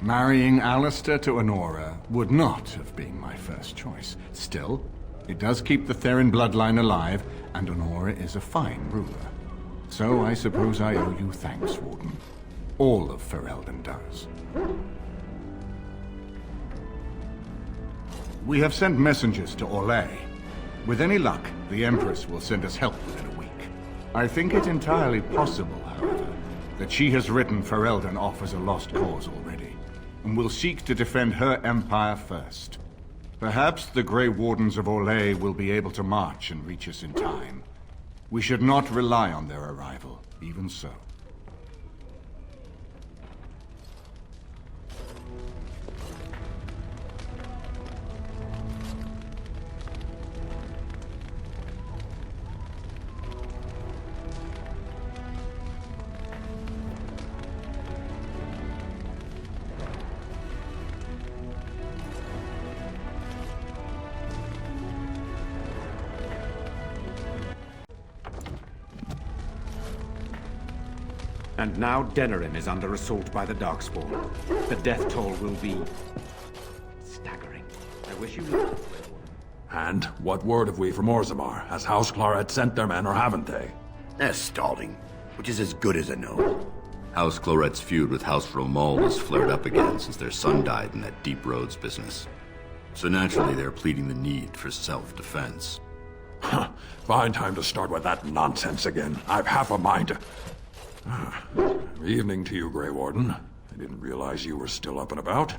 Marrying Alistair to Honora would not have been my first choice. Still, it does keep the Theron bloodline alive, and Honora is a fine ruler. So I suppose I owe you thanks, Warden. All of Ferelden does. We have sent messengers to Orlais. With any luck, the Empress will send us help within a week. I think it entirely possible, however, that she has written Ferelden off as a lost cause already, and will seek to defend her empire first. Perhaps the Grey Wardens of Orlais will be able to march and reach us in time. We should not rely on their arrival, even so. And now Denerim is under assault by the Darkspawn. The death toll will be staggering. I wish you luck. And what word have we from Orzammar? Has House Claret sent their men, or haven't they? They're stalling, which is as good as a no. House Claret's feud with House Romald has flared up again since their son died in that Deep Roads business. So naturally they're pleading the need for self-defense. Huh. Fine time to start with that nonsense again. I've half a mind to... Evening to you, Grey Warden. I didn't realize you were still up and about.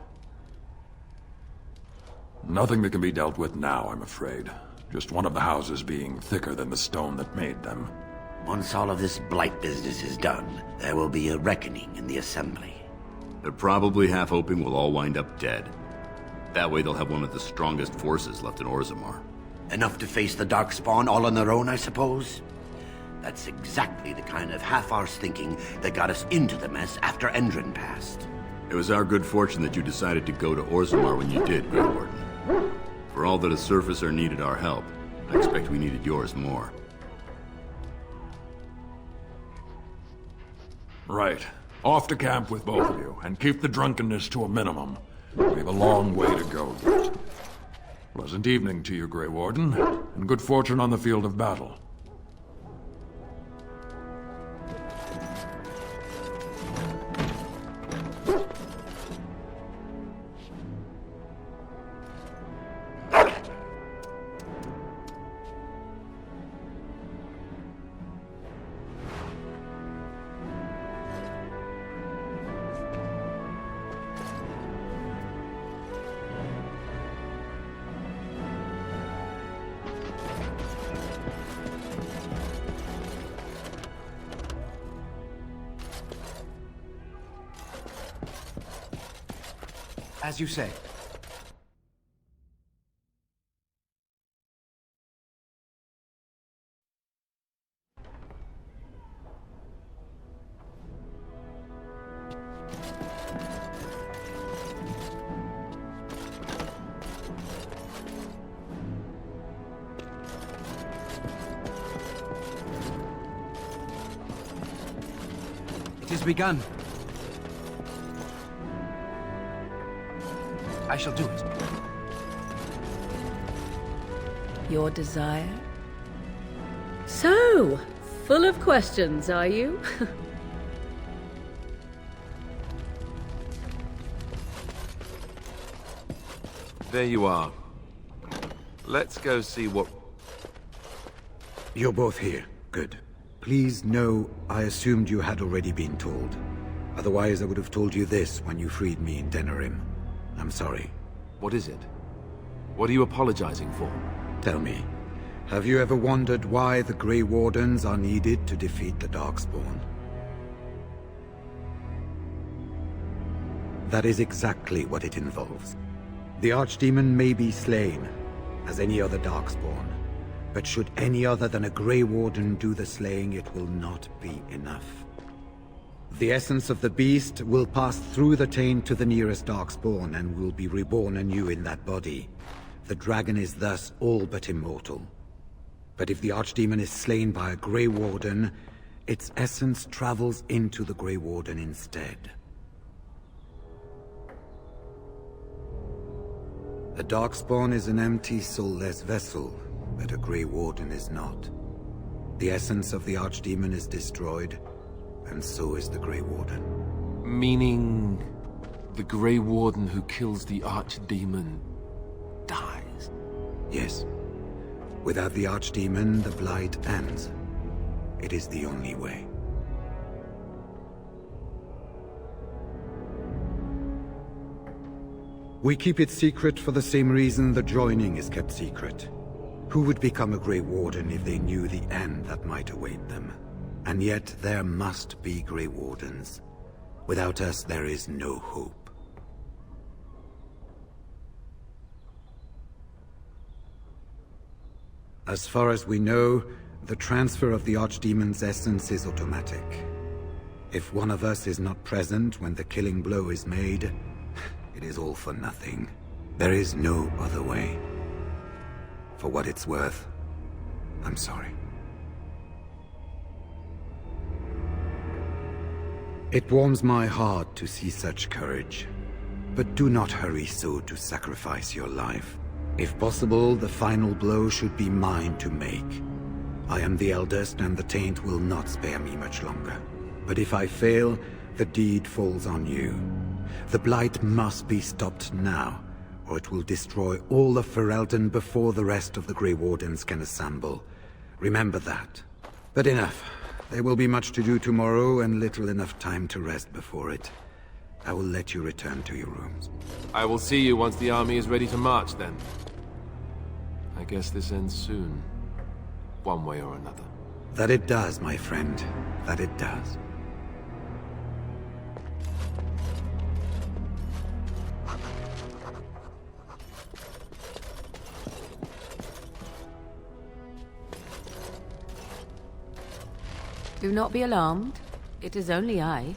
Nothing that can be dealt with now, I'm afraid. Just one of the houses being thicker than the stone that made them. Once all of this blight business is done, there will be a reckoning in the Assembly. They're probably half hoping we'll all wind up dead. That way they'll have one of the strongest forces left in Orzammar. Enough to face the Darkspawn all on their own, I suppose? That's exactly the kind of half-arsed thinking that got us into the mess after Endrin passed. It was our good fortune that you decided to go to Orzammar when you did, Grey Warden. For all that a surfacer needed our help, I expect we needed yours more. Right. Off to camp with both of you, and keep the drunkenness to a minimum. We have a long way to go yet. Pleasant evening to you, Grey Warden, and good fortune on the field of battle. As you say. It has begun. I shall do it. Your desire? So, full of questions, are you? There you are. Let's go see what... You're both here. Good. Please know I assumed you had already been told. Otherwise I would have told you this when you freed me in Denerim. I'm sorry. What is it? What are you apologizing for? Tell me, have you ever wondered why the Grey Wardens are needed to defeat the Darkspawn? That is exactly what it involves. The Archdemon may be slain, as any other Darkspawn, but should any other than a Grey Warden do the slaying, it will not be enough. The essence of the beast will pass through the taint to the nearest Darkspawn and will be reborn anew in that body. The dragon is thus all but immortal. But if the Archdemon is slain by a Grey Warden, its essence travels into the Grey Warden instead. The Darkspawn is an empty, soulless vessel, but a Grey Warden is not. The essence of the Archdemon is destroyed, and so is the Grey Warden. Meaning... the Grey Warden who kills the Archdemon dies? Yes. Without the Archdemon, the Blight ends. It is the only way. We keep it secret for the same reason the joining is kept secret. Who would become a Grey Warden if they knew the end that might await them? And yet there must be Grey Wardens. Without us, there is no hope. As far as we know, the transfer of the Archdemon's essence is automatic. If one of us is not present when the killing blow is made, it is all for nothing. There is no other way. For what it's worth, I'm sorry. It warms my heart to see such courage. But do not hurry so to sacrifice your life. If possible, the final blow should be mine to make. I am the eldest, and the taint will not spare me much longer. But if I fail, the deed falls on you. The Blight must be stopped now, or it will destroy all of Ferelden before the rest of the Grey Wardens can assemble. Remember that. But enough. There will be much to do tomorrow, and little enough time to rest before it. I will let you return to your rooms. I will see you once the army is ready to march, then. I guess this ends soon. One way or another. That it does, my friend. That it does. Do not be alarmed. It is only I.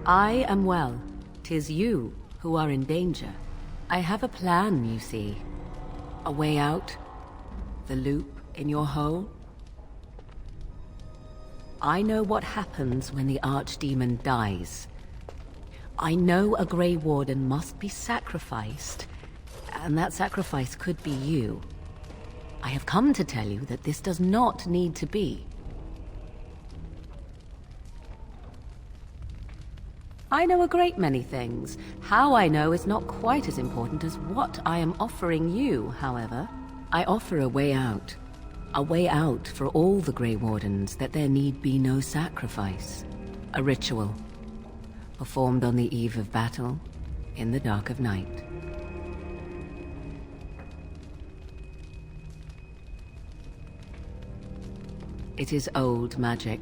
I am well. 'Tis you who are in danger. I have a plan, you see. A way out. The loop in your hole. I know what happens when the Archdemon dies. I know a Grey Warden must be sacrificed, and that sacrifice could be you. I have come to tell you that this does not need to be. I know a great many things. How I know is not quite as important as what I am offering you, however. I offer a way out. A way out for all the Grey Wardens, that there need be no sacrifice. A ritual, performed on the eve of battle, in the dark of night. It is old magic,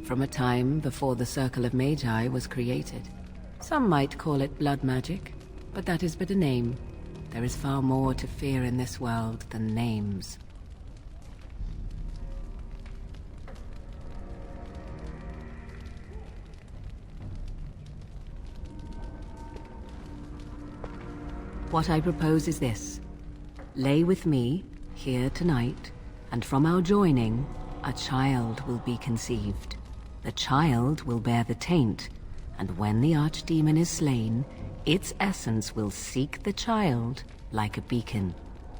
from a time before the Circle of Magi was created. Some might call it blood magic, but that is but a name. There is far more to fear in this world than names. What I propose is this. Lay with me, here tonight, and from our joining, a child will be conceived. The child will bear the taint, and when the Archdemon is slain, its essence will seek the child like a beacon.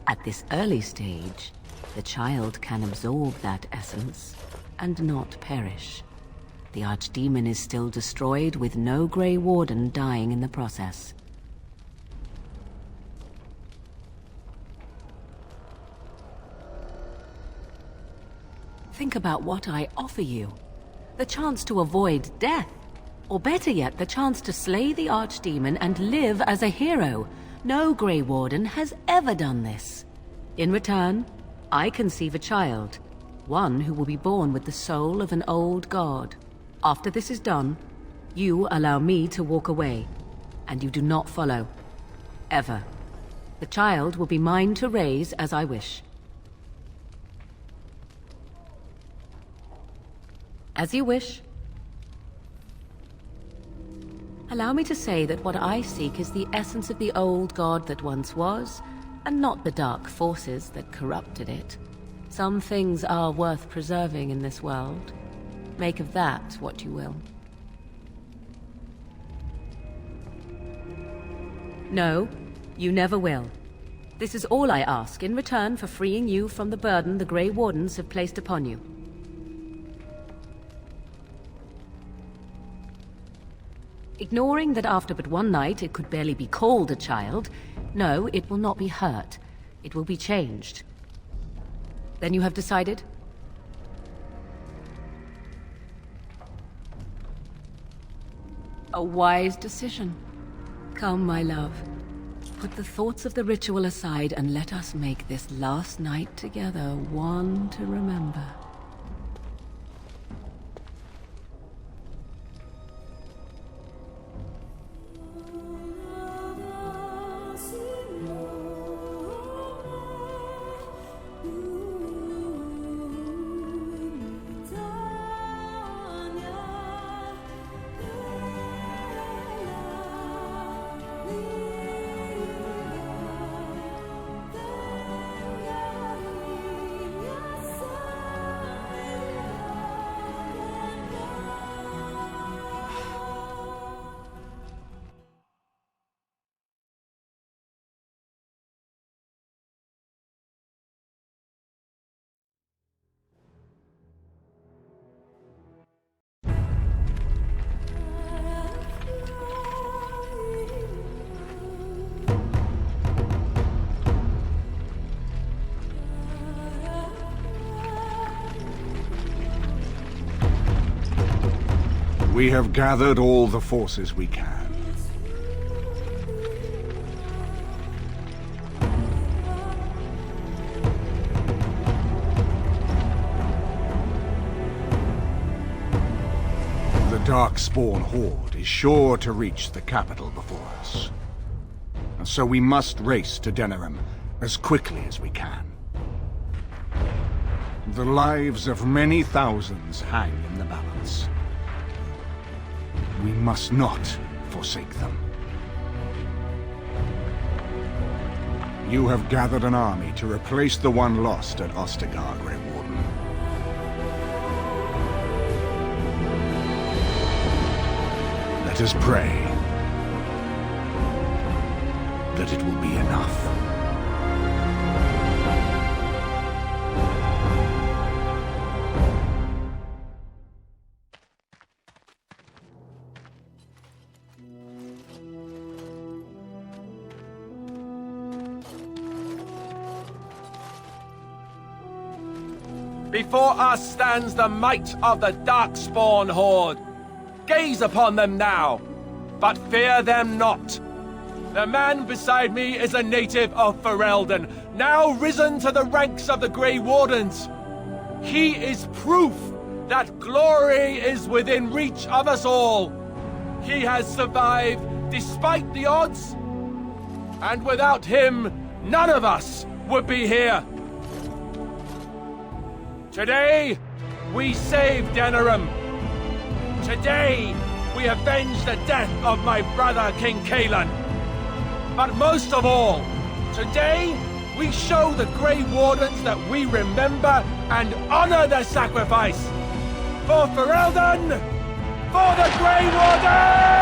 At this early stage, the child can absorb that essence and not perish. The Archdemon is still destroyed with no Grey Warden dying in the process. Think about what I offer you. The chance to avoid death. Or better yet, the chance to slay the Archdemon and live as a hero. No Grey Warden has ever done this. In return, I conceive a child. One who will be born with the soul of an old god. After this is done, you allow me to walk away. And you do not follow. Ever. The child will be mine to raise as I wish. As you wish. Allow me to say that what I seek is the essence of the old god that once was, and not the dark forces that corrupted it. Some things are worth preserving in this world. Make of that what you will. No, you never will. This is all I ask in return for freeing you from the burden the Grey Wardens have placed upon you. Ignoring that after but one night it could barely be called a child, no, it will not be hurt. It will be changed. Then you have decided? A wise decision. Come, my love. Put the thoughts of the ritual aside and let us make this last night together one to remember. We have gathered all the forces we can. The Darkspawn Horde is sure to reach the capital before us. And so we must race to Denerim as quickly as we can. The lives of many thousands hang in the balance. We must not forsake them. You have gathered an army to replace the one lost at Ostagar, Grey Warden. Let us pray that it will be enough. Before us stands the might of the Darkspawn Horde. Gaze upon them now, but fear them not. The man beside me is a native of Ferelden, now risen to the ranks of the Grey Wardens. He is proof that glory is within reach of us all. He has survived despite the odds, and without him, none of us would be here. Today, we save Denerim. Today, we avenge the death of my brother King Kaelan. But most of all, today, we show the Grey Wardens that we remember and honor their sacrifice. For Ferelden, for the Grey Wardens!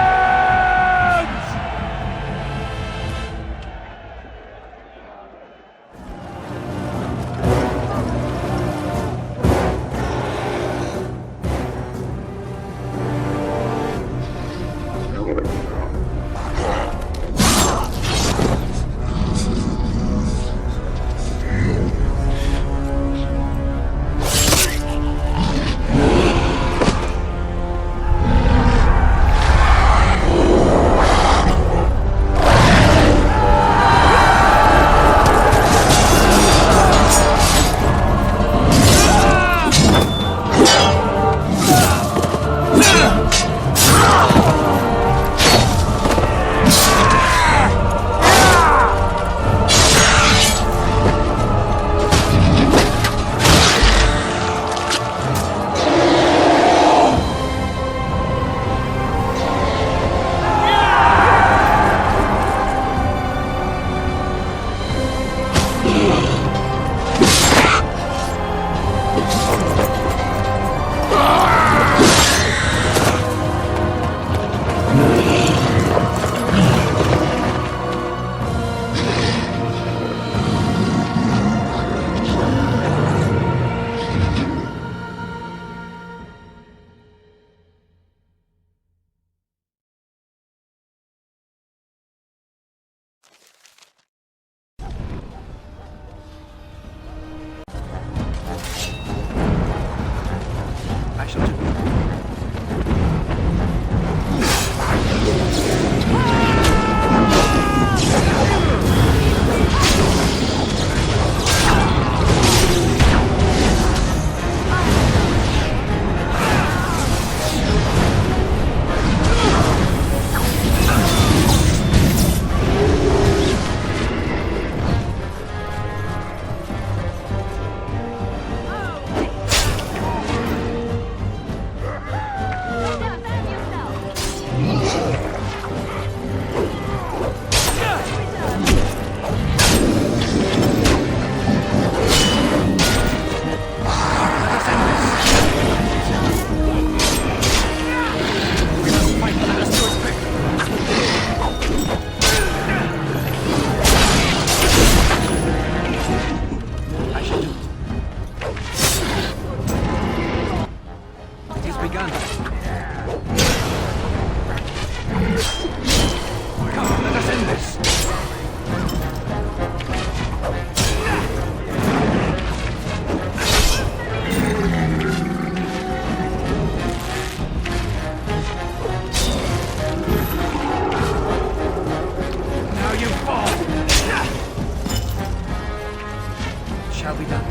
shall be done.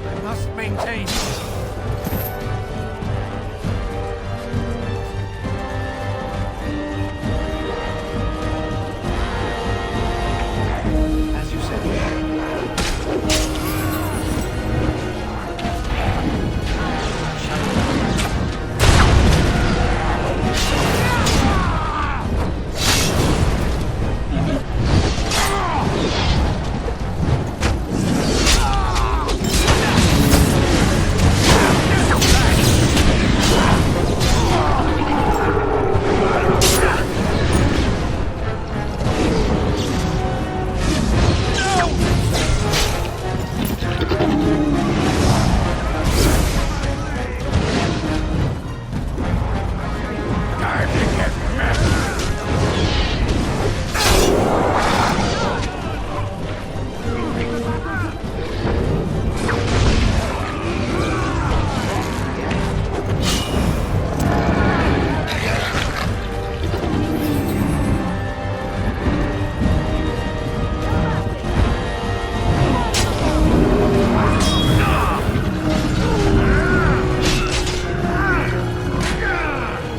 I must maintain. As you said.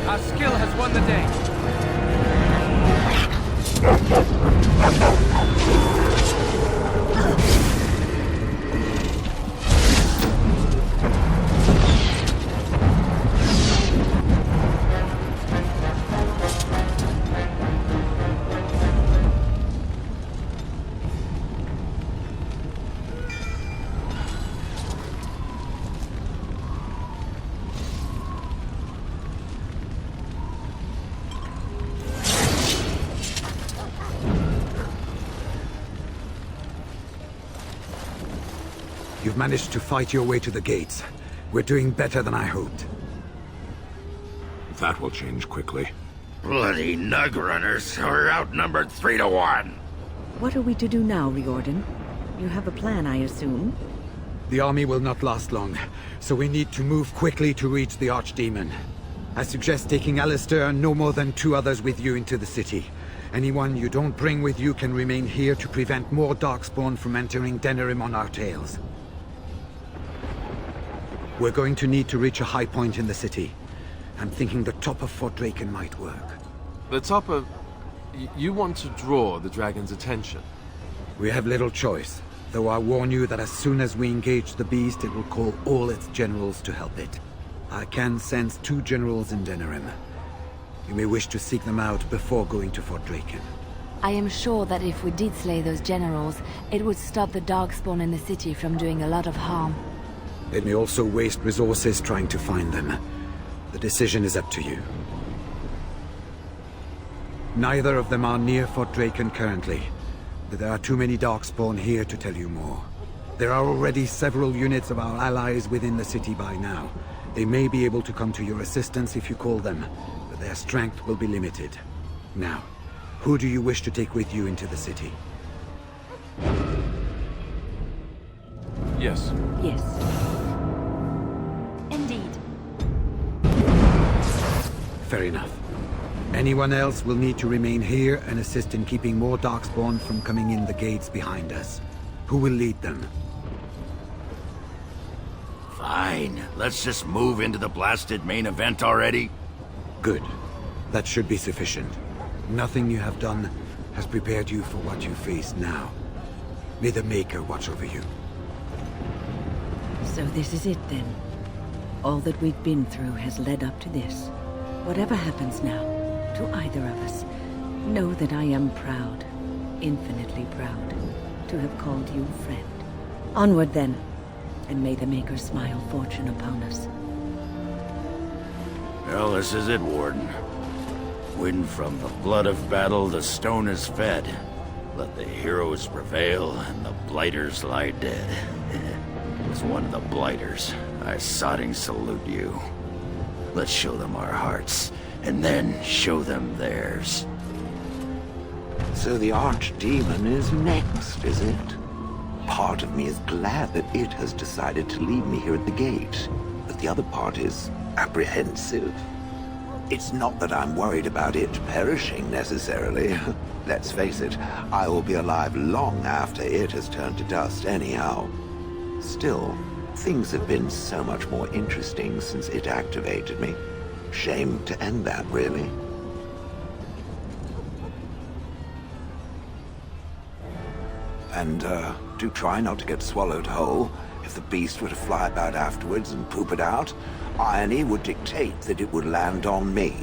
Our skill has won the day. You've managed to fight your way to the gates. We're doing better than I hoped. That will change quickly. Bloody nug runners are outnumbered 3 to 1. What are we to do now, Riordan? You have a plan, I assume? The army will not last long, so we need to move quickly to reach the Archdemon. I suggest taking Alistair and no more than 2 others with you into the city. Anyone you don't bring with you can remain here to prevent more Darkspawn from entering Denerim on our tails. We're going to need to reach a high point in the city. I'm thinking the top of Fort Draken might work. The top of... You want to draw the dragon's attention? We have little choice, though I warn you that as soon as we engage the beast, it will call all its generals to help it. I can sense 2 generals in Denerim. You may wish to seek them out before going to Fort Draken. I am sure that if we did slay those generals, it would stop the Darkspawn in the city from doing a lot of harm. It may also waste resources trying to find them. The decision is up to you. Neither of them are near Fort Draken currently, but there are too many Darkspawn here to tell you more. There are already several units of our allies within the city by now. They may be able to come to your assistance if you call them, but their strength will be limited. Now, who do you wish to take with you into the city? Yes. Yes. Indeed. Fair enough. Anyone else will need to remain here and assist in keeping more Darkspawn from coming in the gates behind us. Who will lead them? Fine. Let's just move into the blasted main event already. Good. That should be sufficient. Nothing you have done has prepared you for what you face now. May the Maker watch over you. So this is it then. All that we've been through has led up to this. Whatever happens now, to either of us, know that I am proud, infinitely proud, to have called you friend. Onward then, and may the Maker smile fortune upon us. Well, this is it, Warden. When from the blood of battle the stone is fed, let the heroes prevail and the blighters lie dead. As one of the blighters, I sodding salute you. Let's show them our hearts, and then show them theirs. So the Archdemon is next, is it? Part of me is glad that it has decided to leave me here at the gate. But The other part is apprehensive. It's not that I'm worried about it perishing necessarily. Let's face it, I will be alive long after it has turned to dust anyhow. Still, things have been so much more interesting since it activated me. Shame to end that, really. And, do try not to get swallowed whole. If the beast were to fly about afterwards and poop it out, irony would dictate that it would land on me.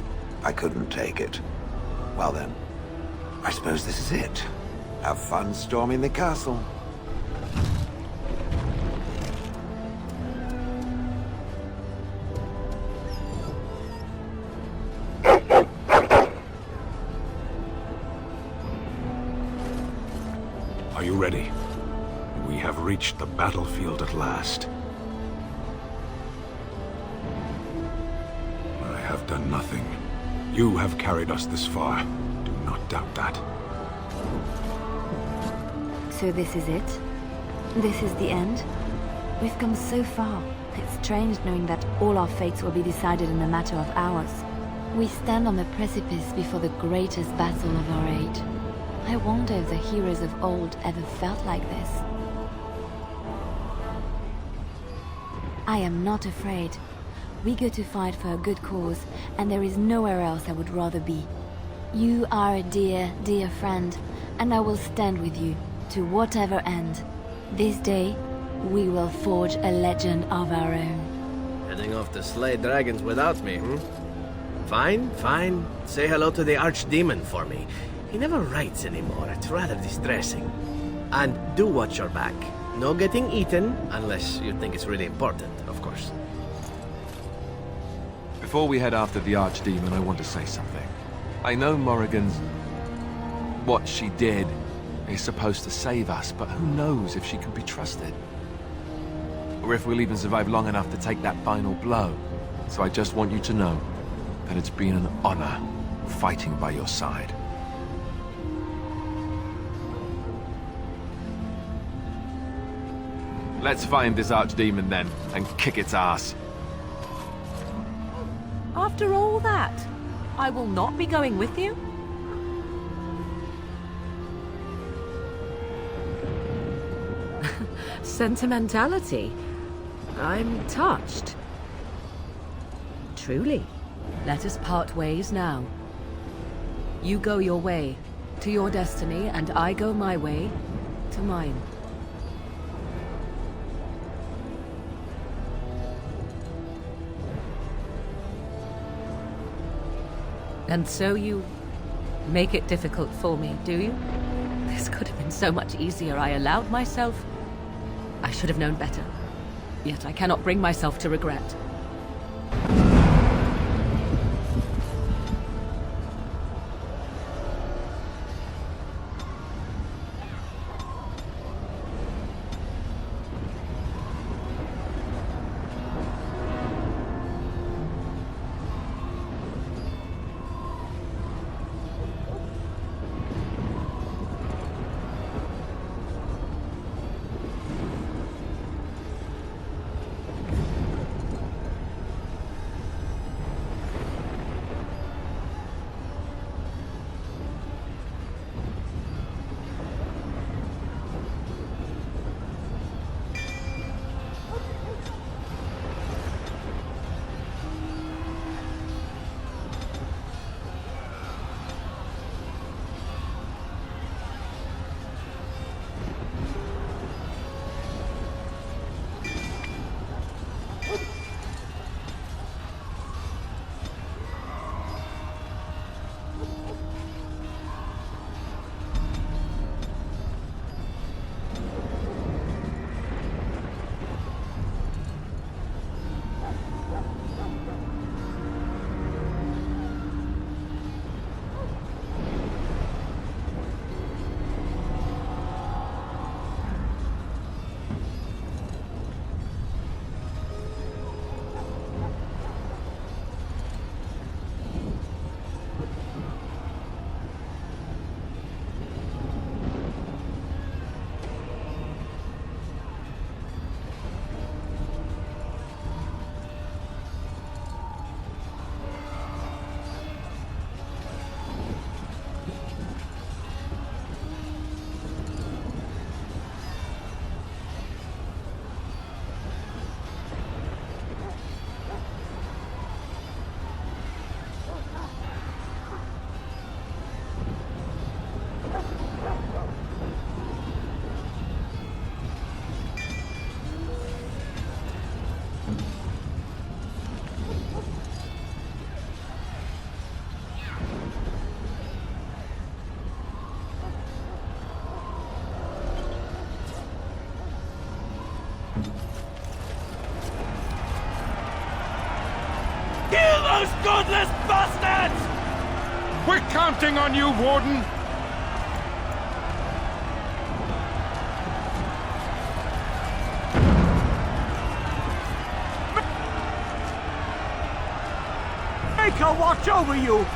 I couldn't take it. Well then, I suppose this is it. Have fun storming the castle. Are you ready? We have reached the battlefield at last. I have done nothing. You have carried us this far. Do not doubt that. So this is it? This is the end? We've come so far. It's strange knowing that all our fates will be decided in a matter of hours. We stand on the precipice before the greatest battle of our age. I wonder if the heroes of old ever felt like this. I am not afraid. We go to fight for a good cause, and there is nowhere else I would rather be. You are a dear, dear friend, and I will stand with you, to whatever end. This day, we will forge a legend of our own. Heading off to slay dragons without me, Fine, fine. Say hello to the archdemon for me. He never writes anymore, it's rather distressing. And do watch your back. No getting eaten, unless you think it's really important, of course. Before we head after the Archdemon, I want to say something. I know Morrigan's... what she did is supposed to save us, but who knows if she can be trusted? Or if we'll even survive long enough to take that final blow. So I just want you to know that it's been an honor fighting by your side. Let's find this Archdemon then, and kick its ass. After all that, I will not be going with you? Sentimentality. I'm touched. Truly. Let us part ways now. You go your way, to your destiny, and I go my way, to mine. And so you make it difficult for me, do you? This could have been so much easier. I allowed myself. I should have known better. Yet I cannot bring myself to regret. Those godless bastards! We're counting on you, Warden! Make her watch over you!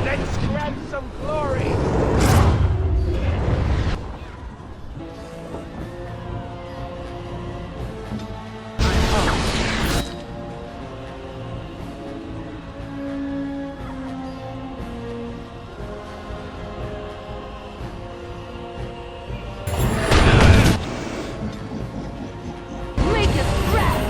Let's grab some glory! Make us grand!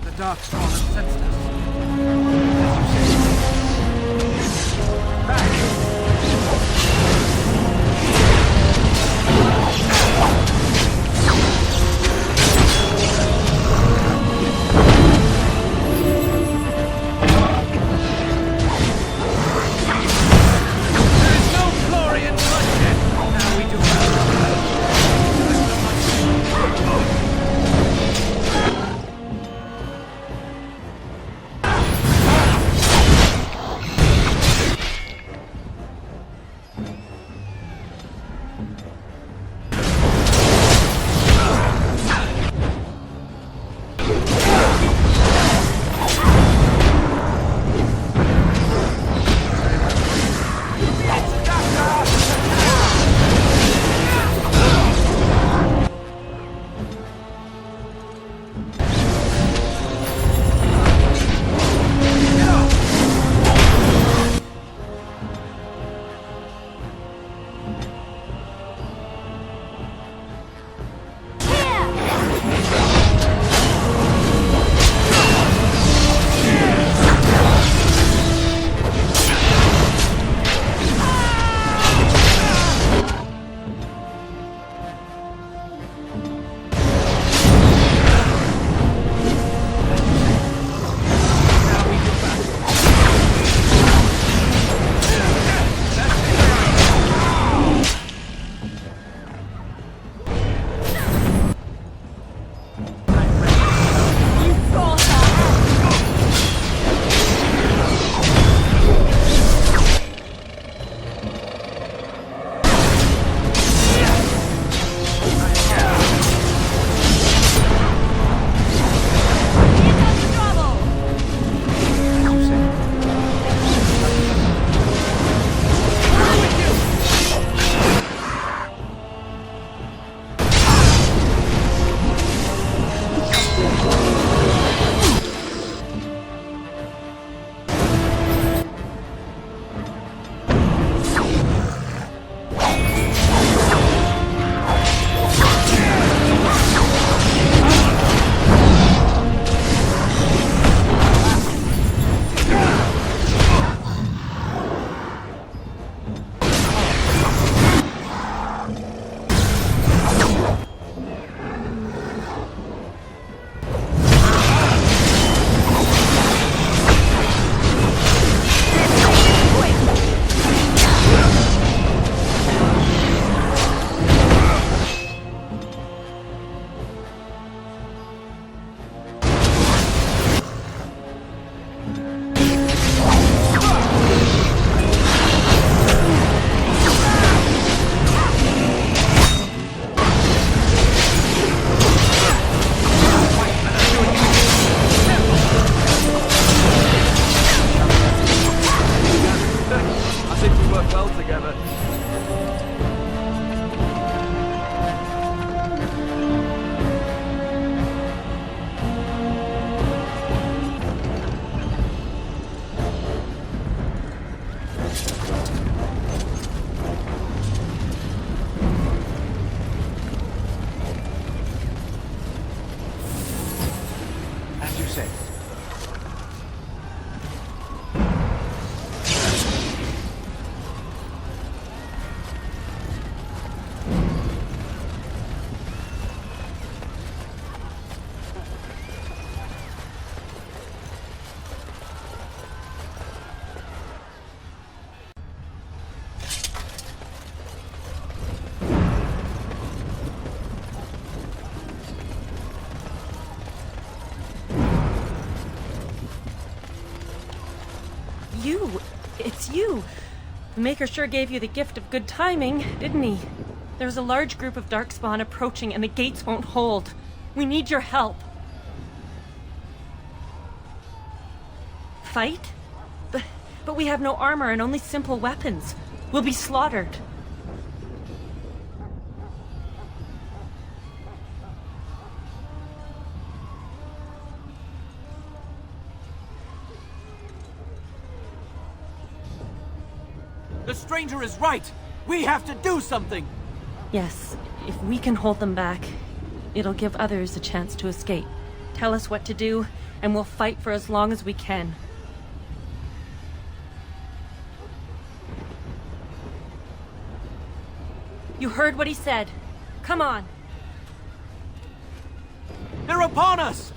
The Darkspawn has sensed us. There is no glory in bloodshed. Now we do you. The Maker sure gave you the gift of good timing, didn't he? There's a large group of Darkspawn approaching and the gates won't hold. We need your help. Fight? But we have no armor and only simple weapons. We'll be slaughtered. The stranger is right! We have to do something! Yes, if we can hold them back, it'll give others a chance to escape. Tell us what to do, and we'll fight for as long as we can. You heard what he said. Come on. They're upon us!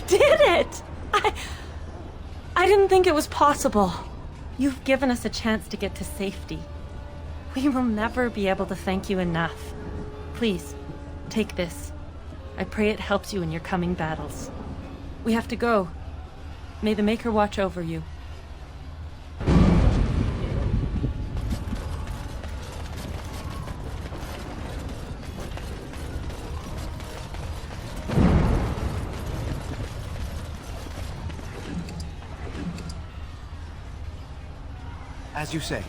did it! I didn't think it was possible. You've given us a chance to get to safety. We will never be able to thank you enough. Please, take this. I pray it helps you in your coming battles. We have to go. May the Maker watch over you. As you say.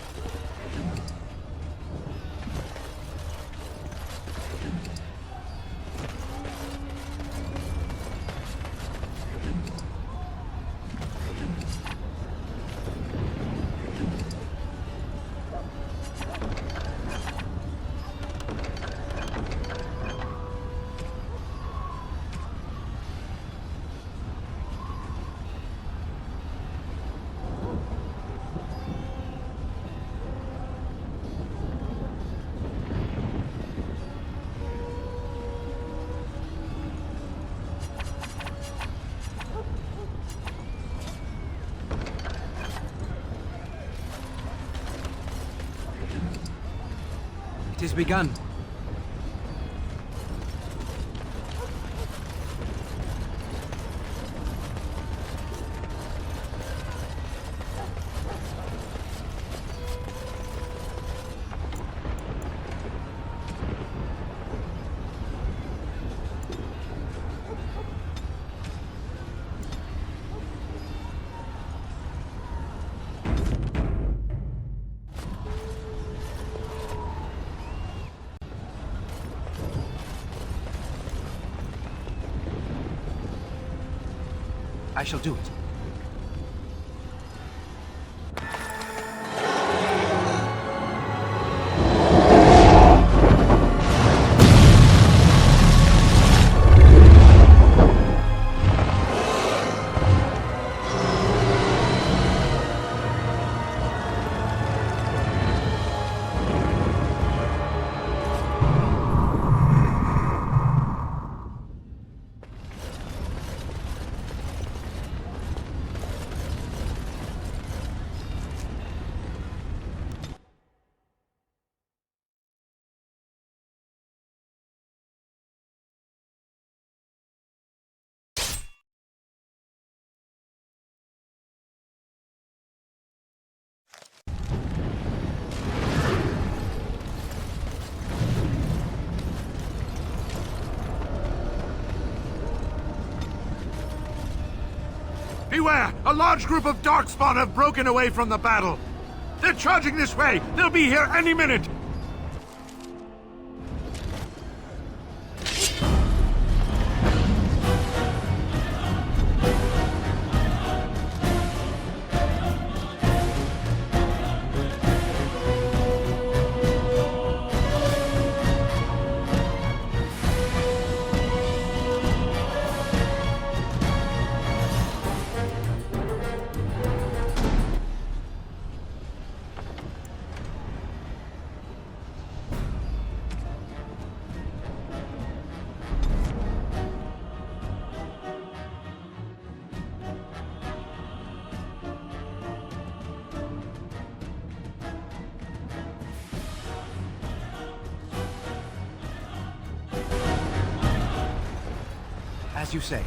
It has begun. I shall do it. Beware! A large group of Darkspawn have broken away from the battle. They're charging this way. They'll be here any minute. As you say.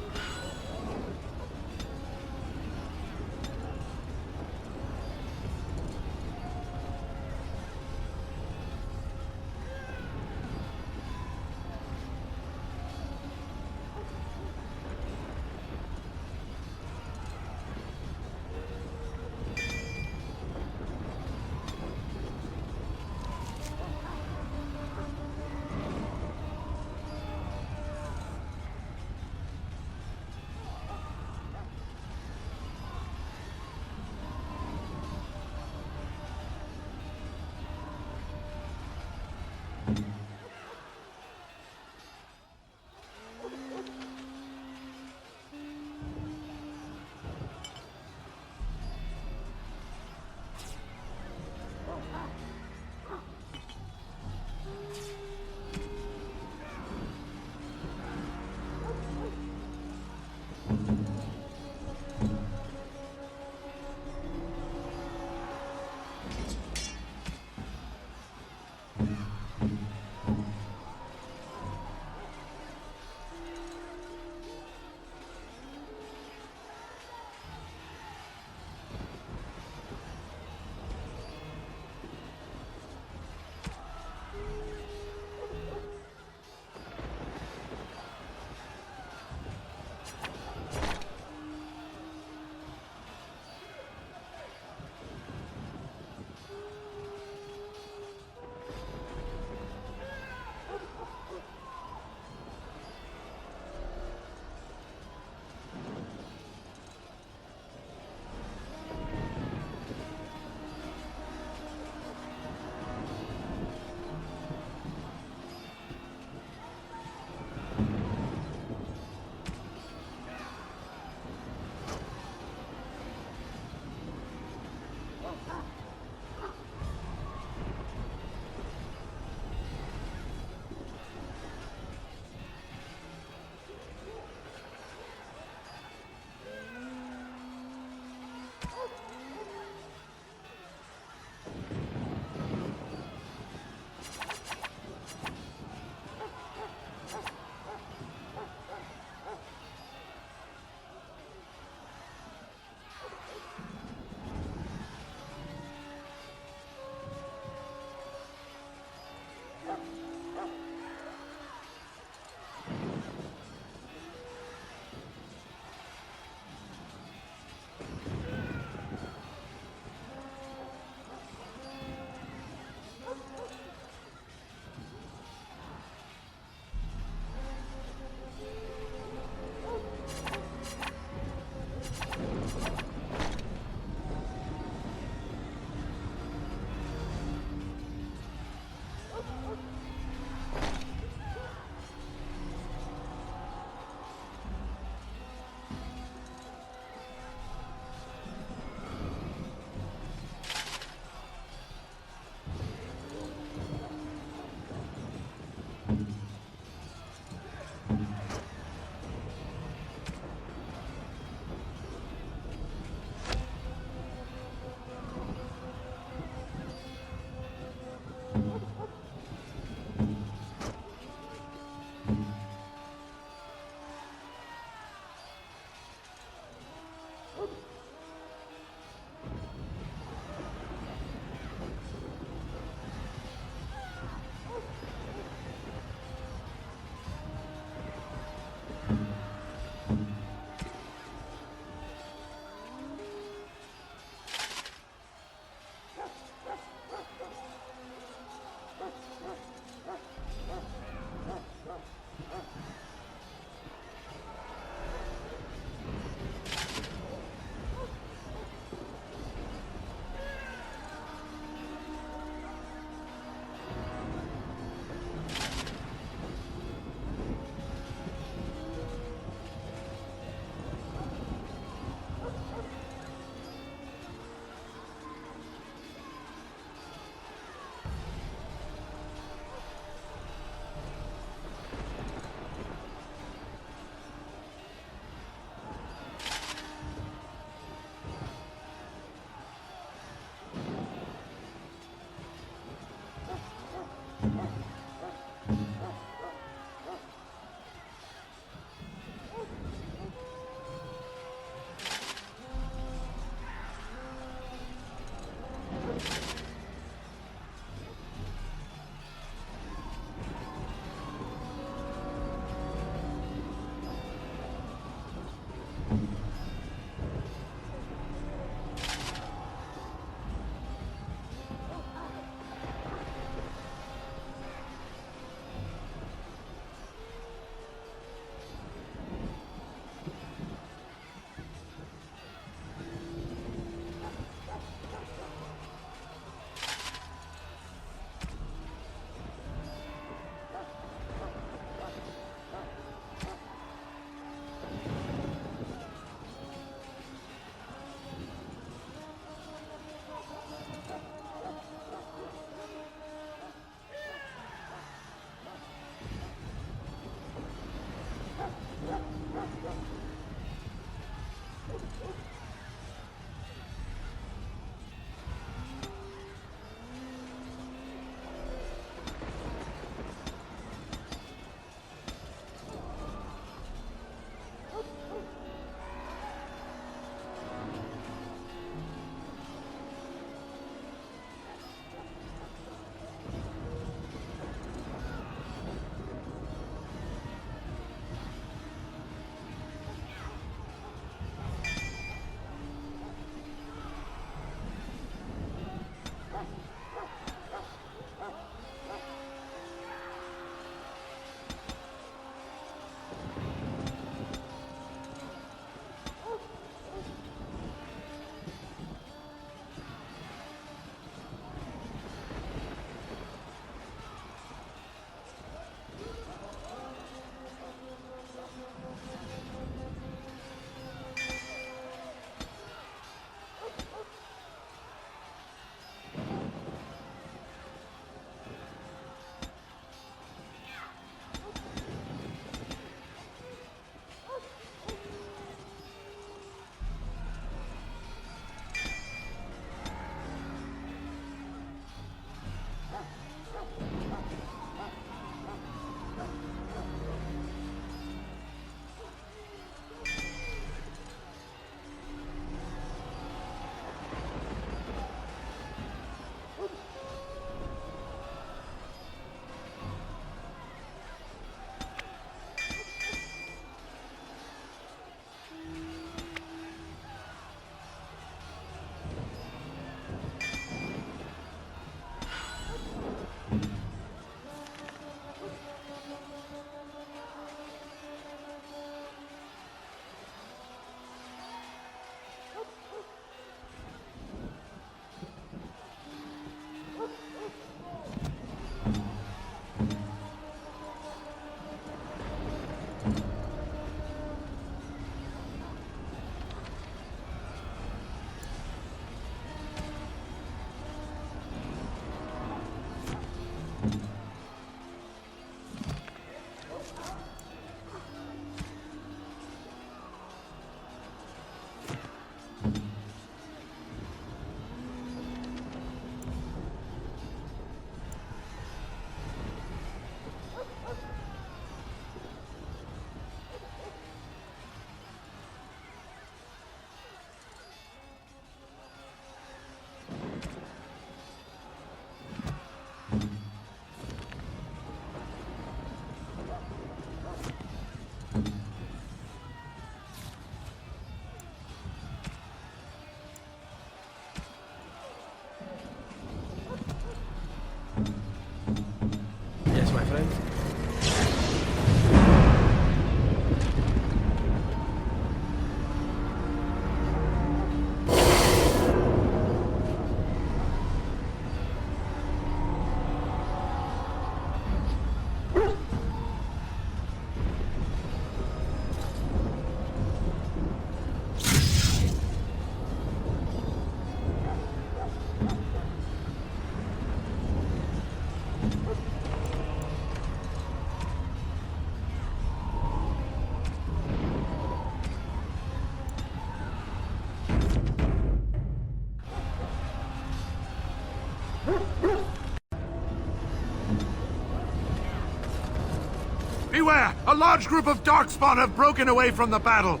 A large group of Darkspawn have broken away from the battle.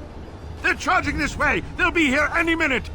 They're charging this way. They'll be here any minute.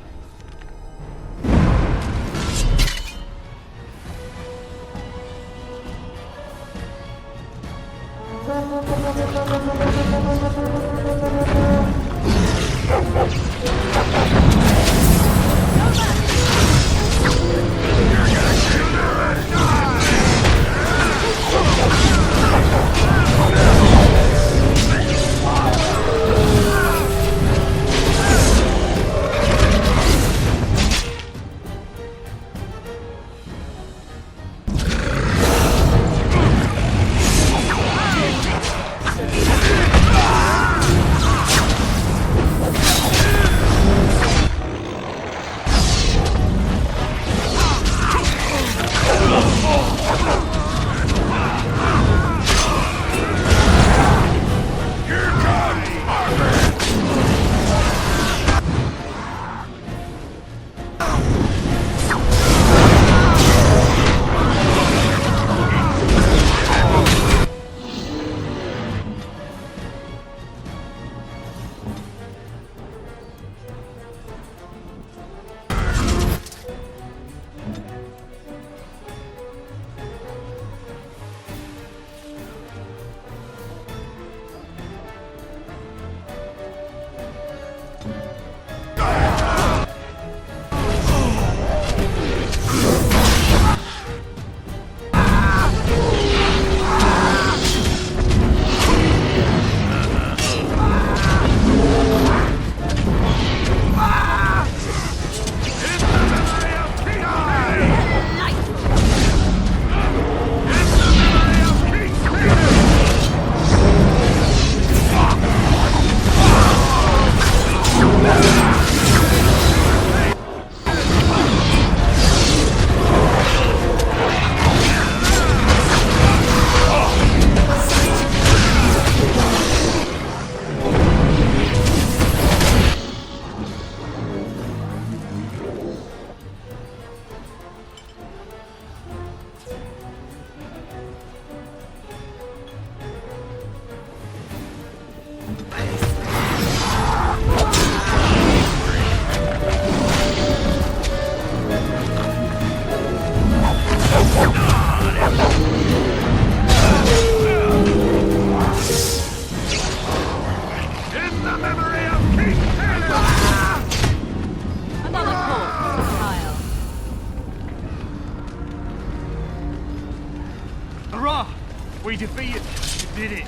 We defeated. You did it.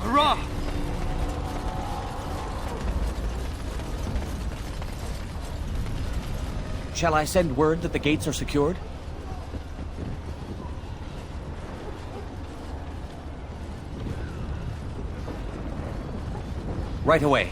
Hurrah! Shall I send word that the gates are secured? Right away.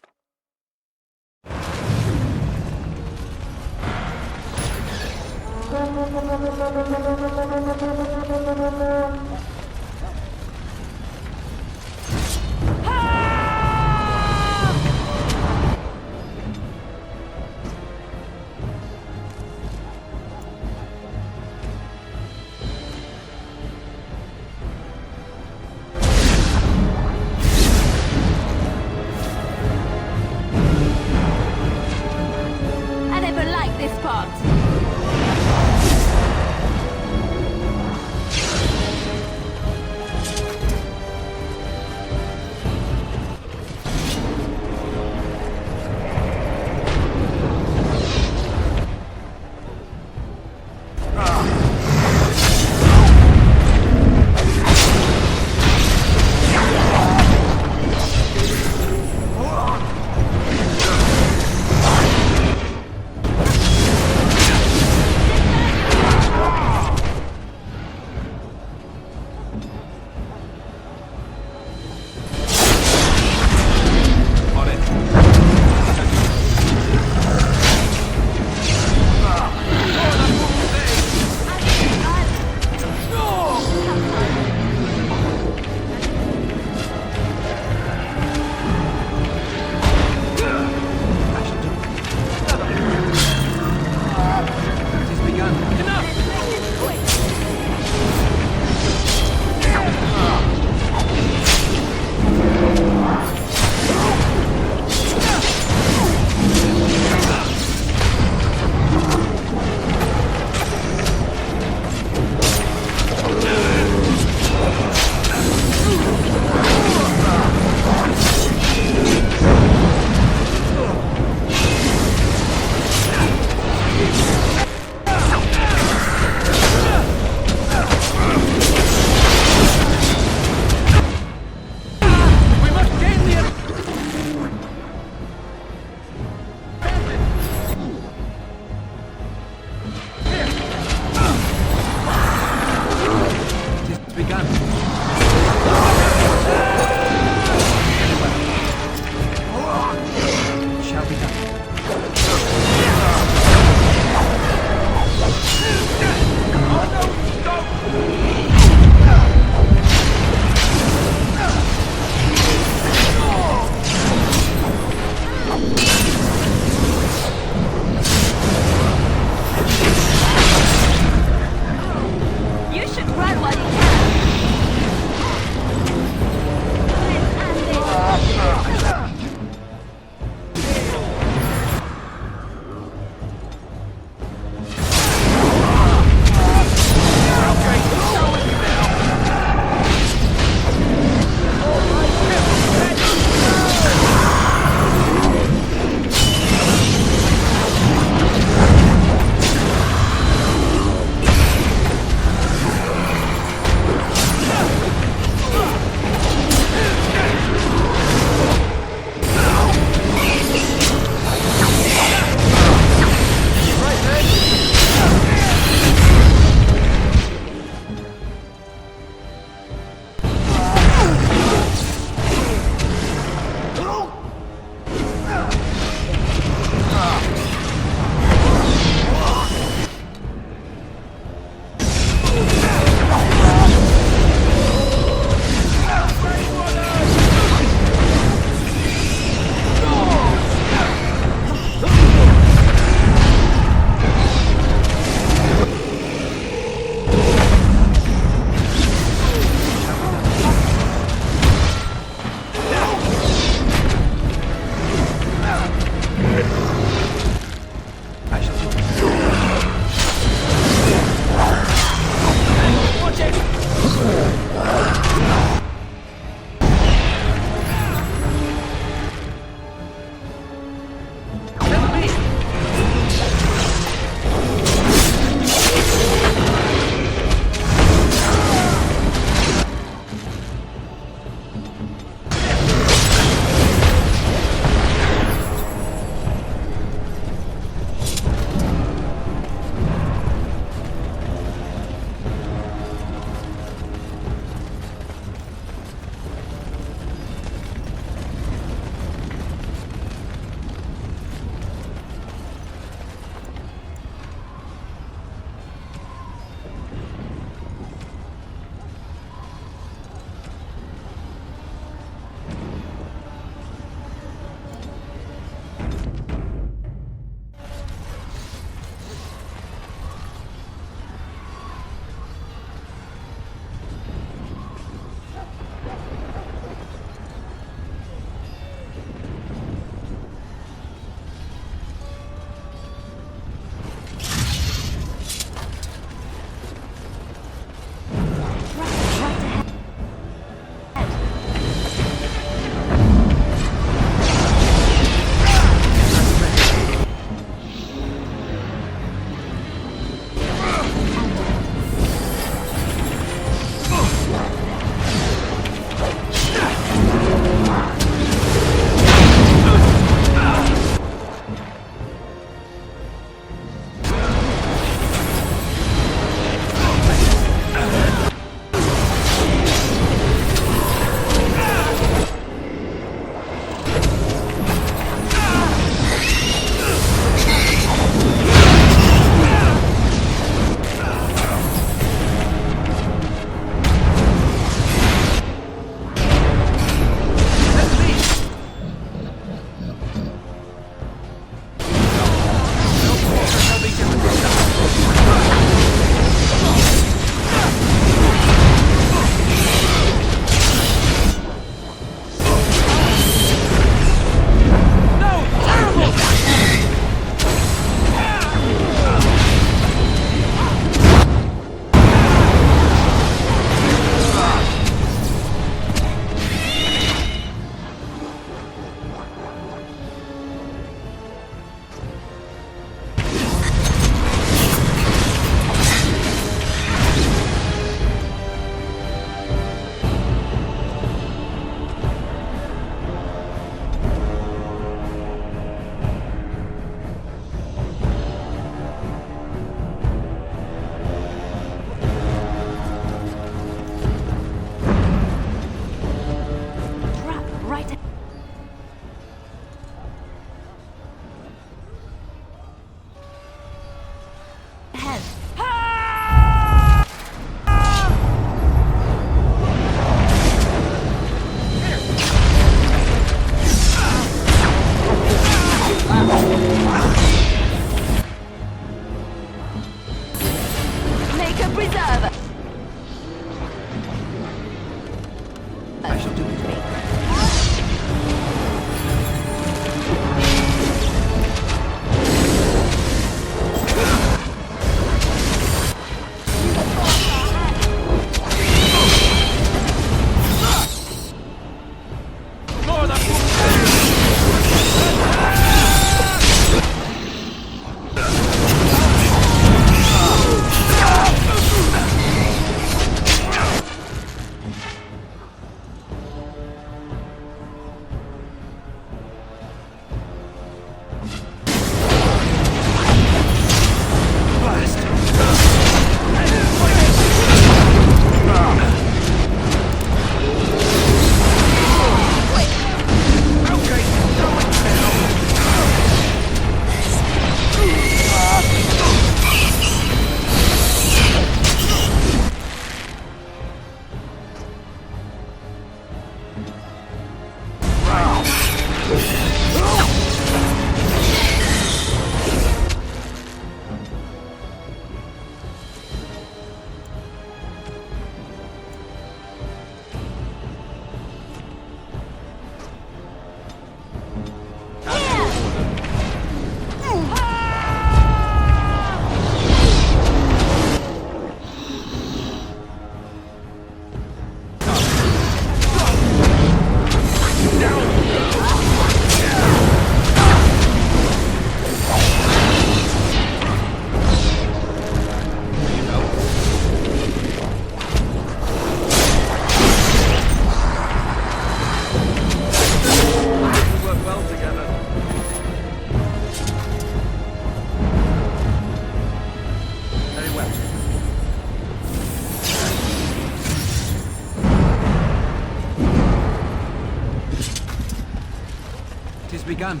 Begun.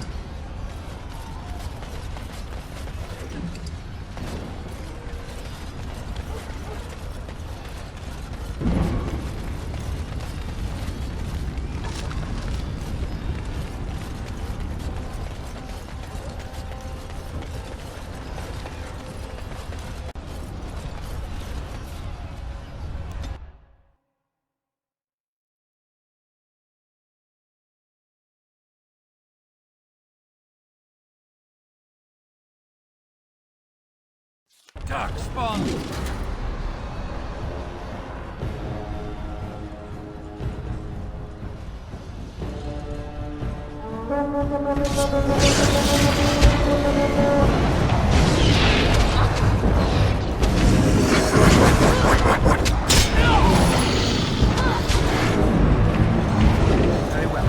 Darkspawn! Very well.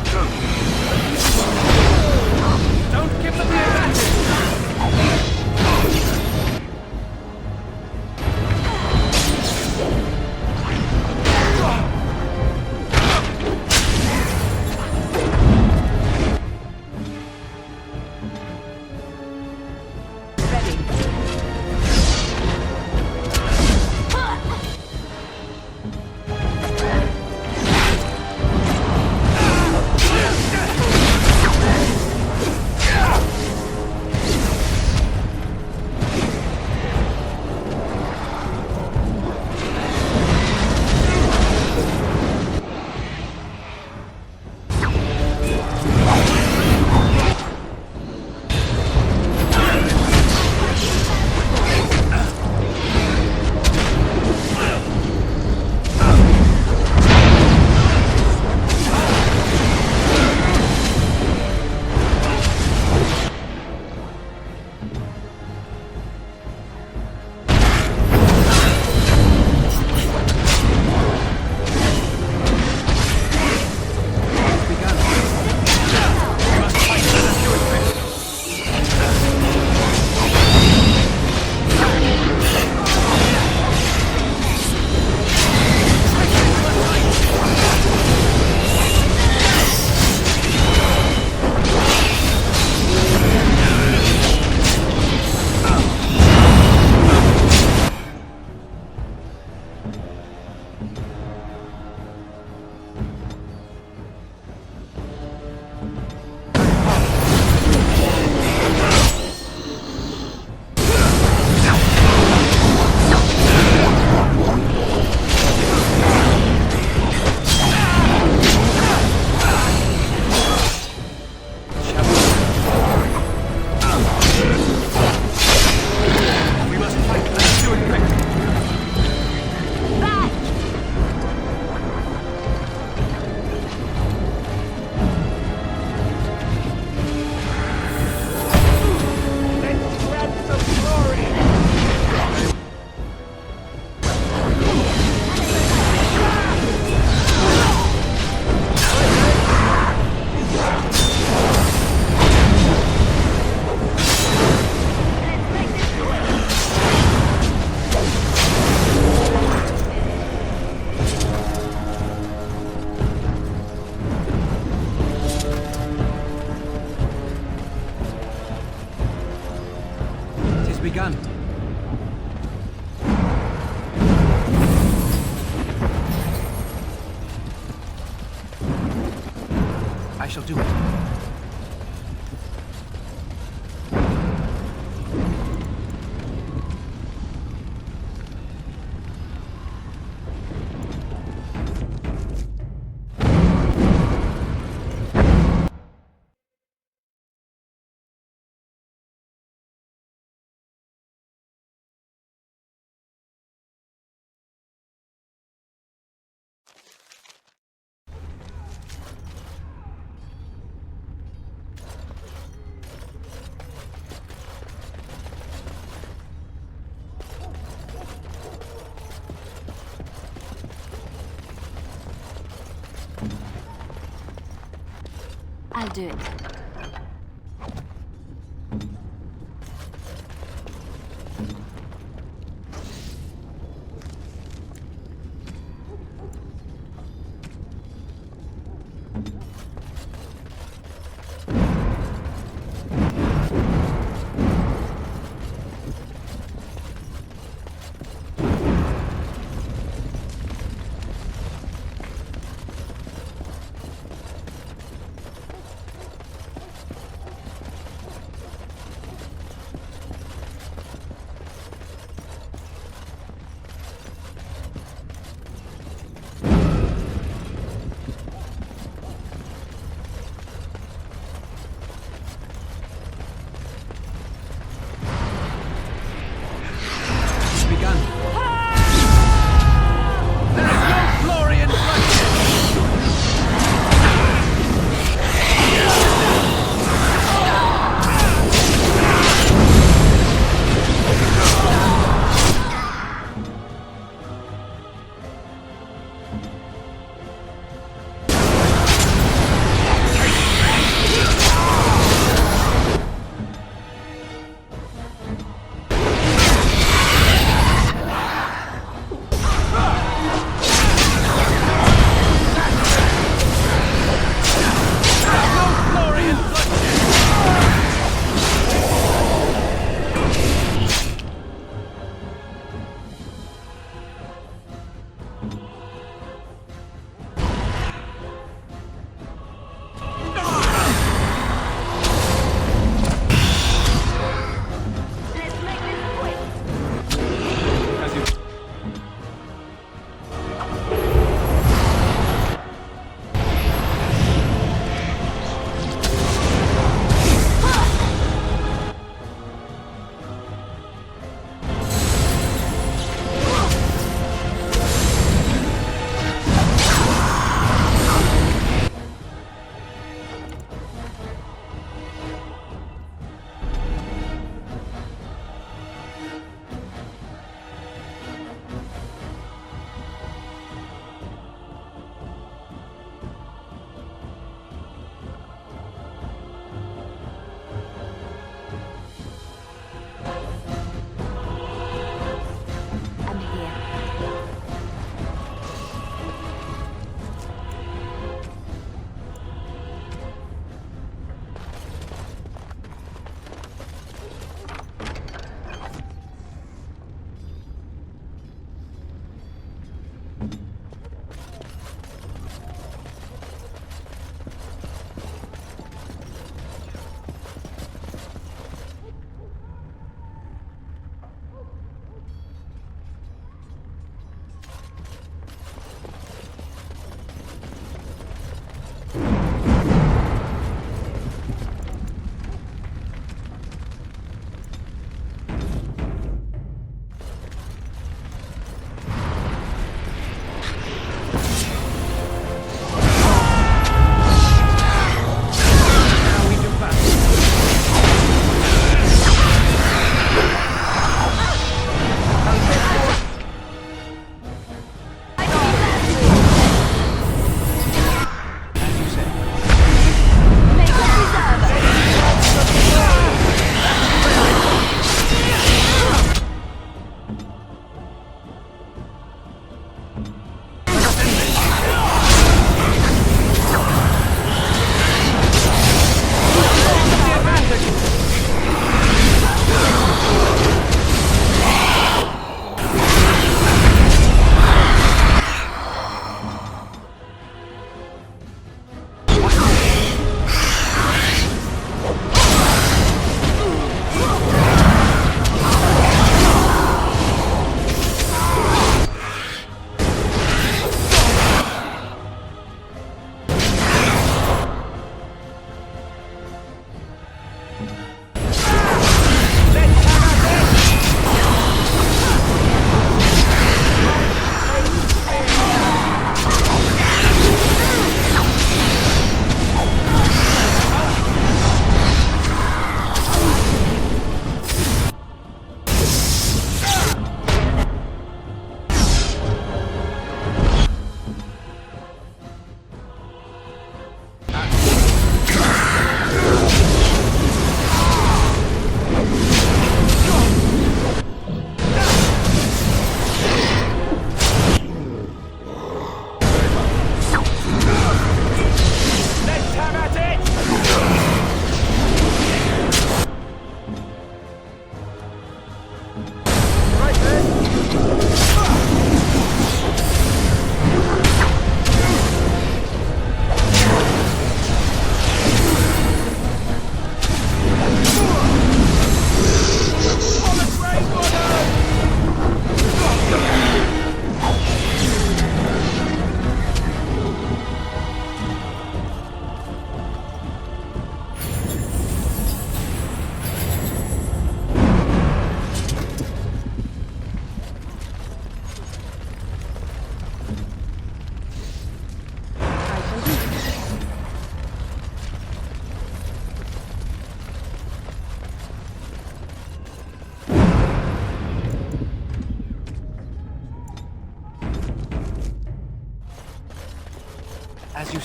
Don't give them the advantage! begun. I shall do it. I'll do it.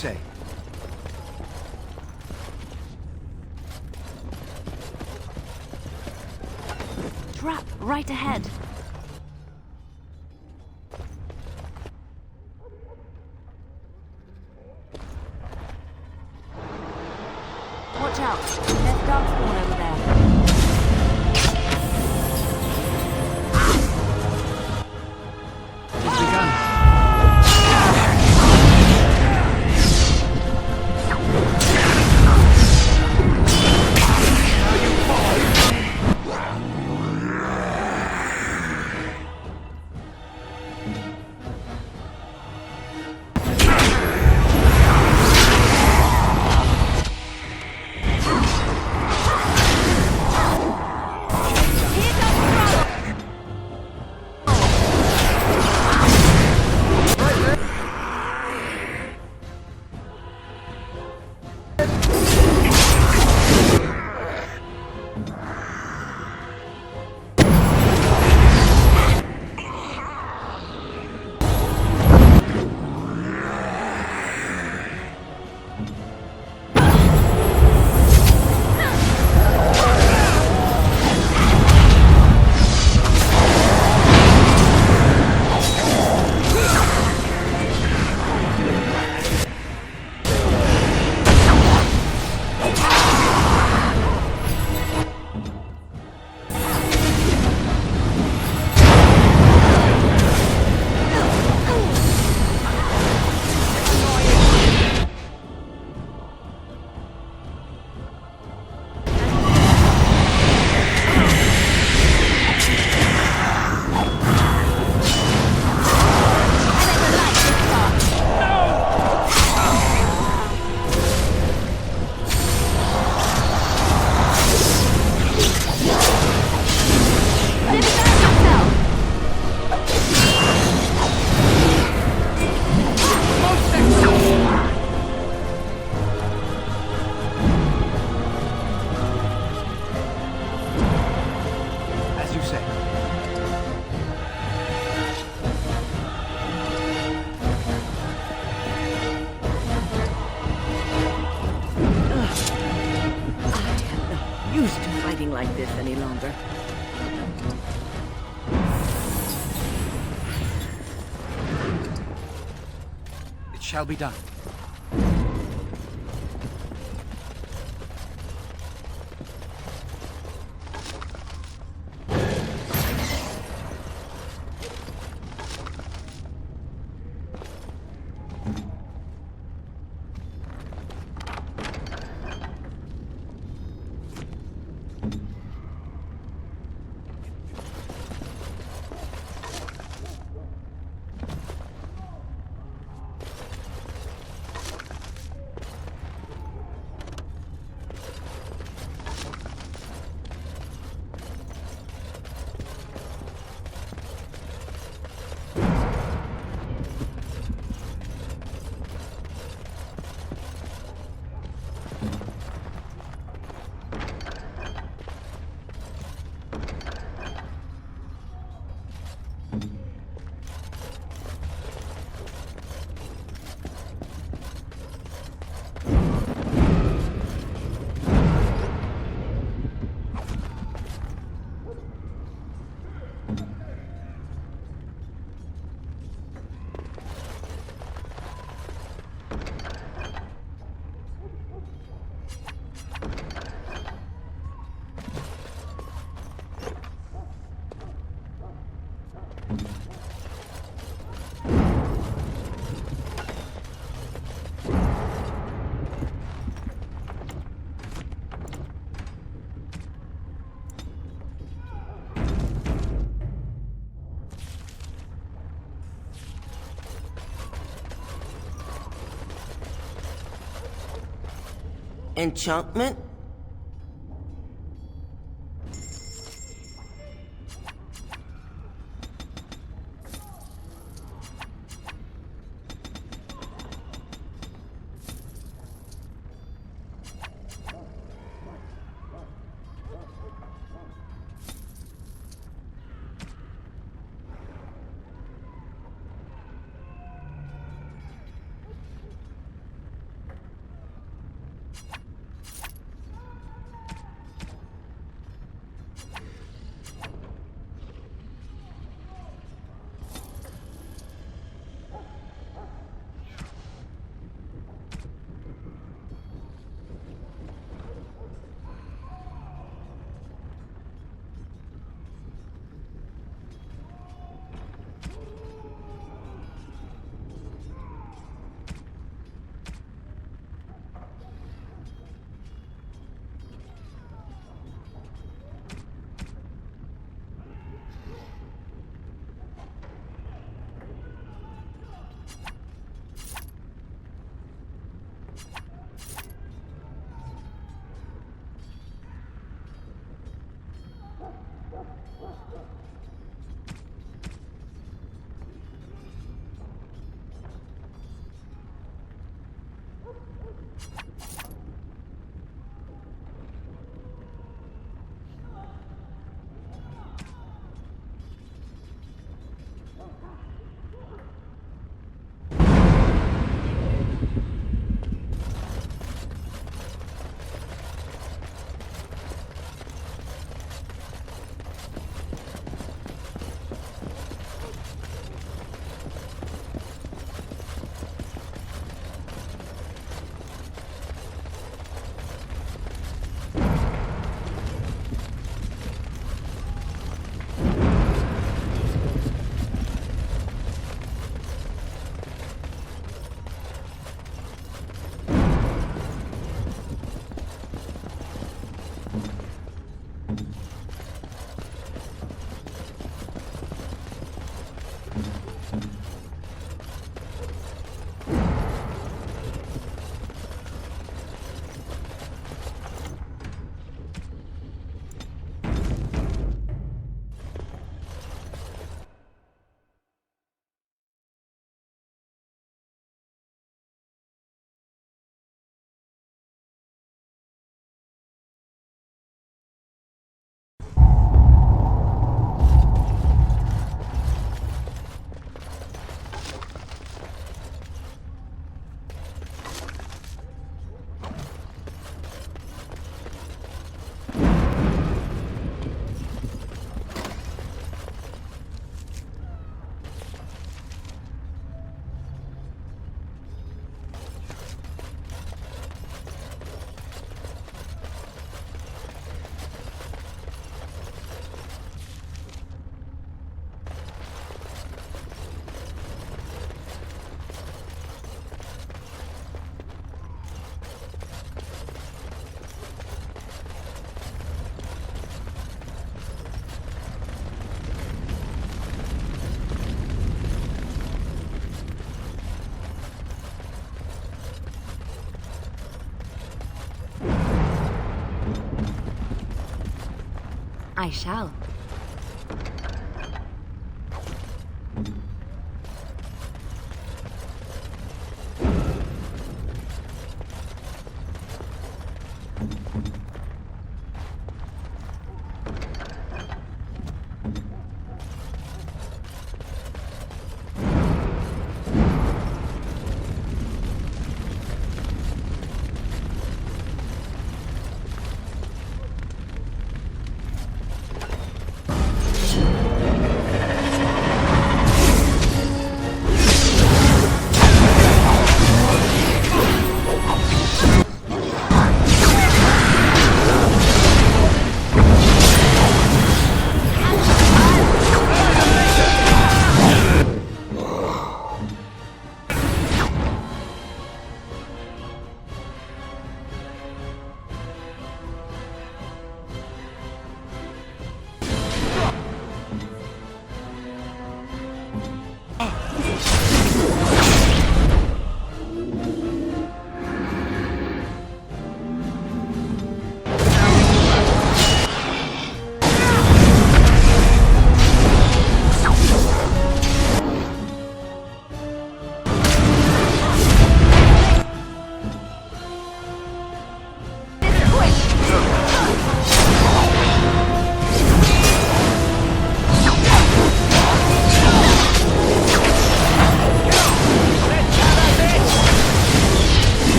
say. Trap right ahead. Watch out. There's darkspawn over there. Like this any longer. It shall be done. Enchantment? I shall.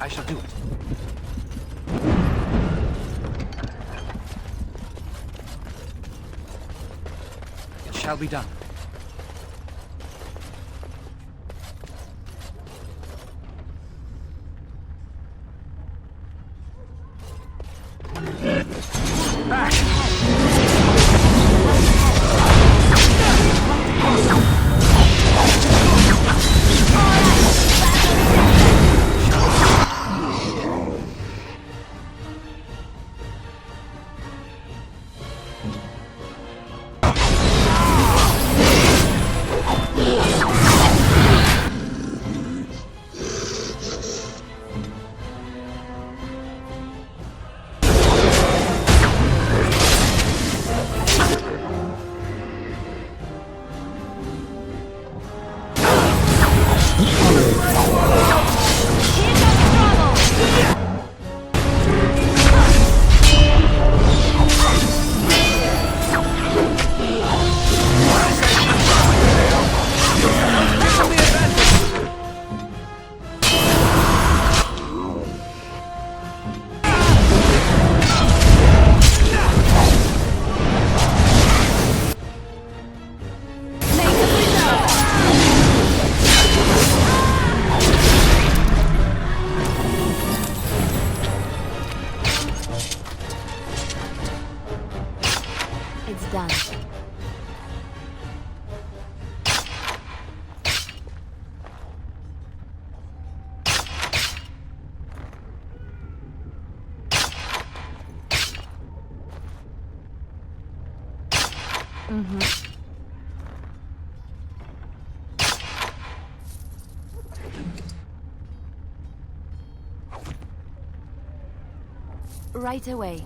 I shall do it. It shall be done. It's done. Right away.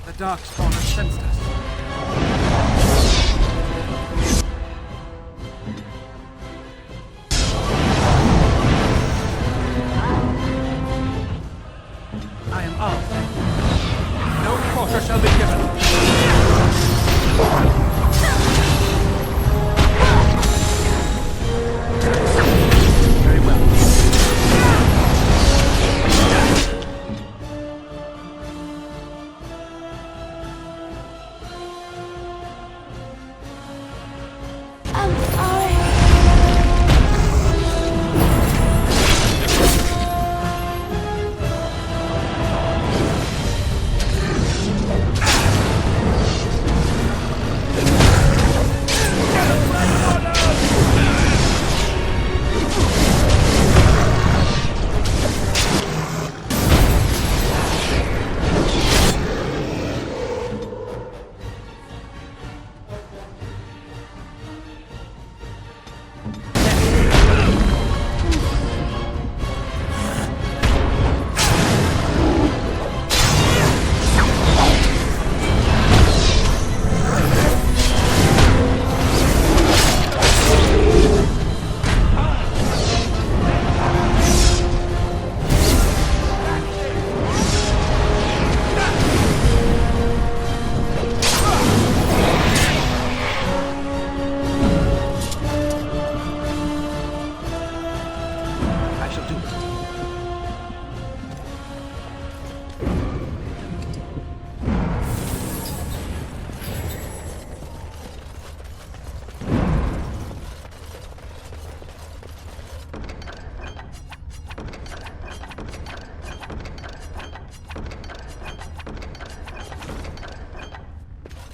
The Darkspawn has sensed us. I am armed. No quarter shall be given. Very well.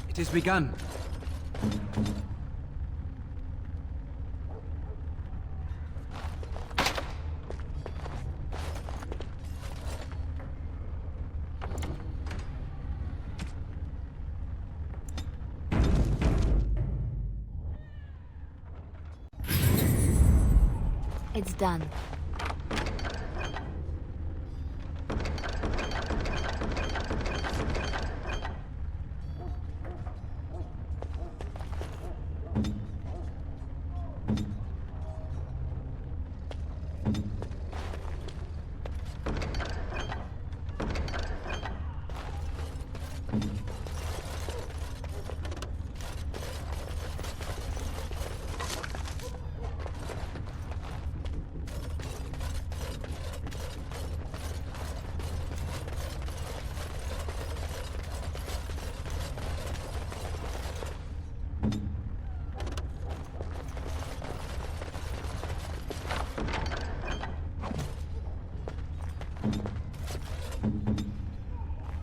It is begun. It's done.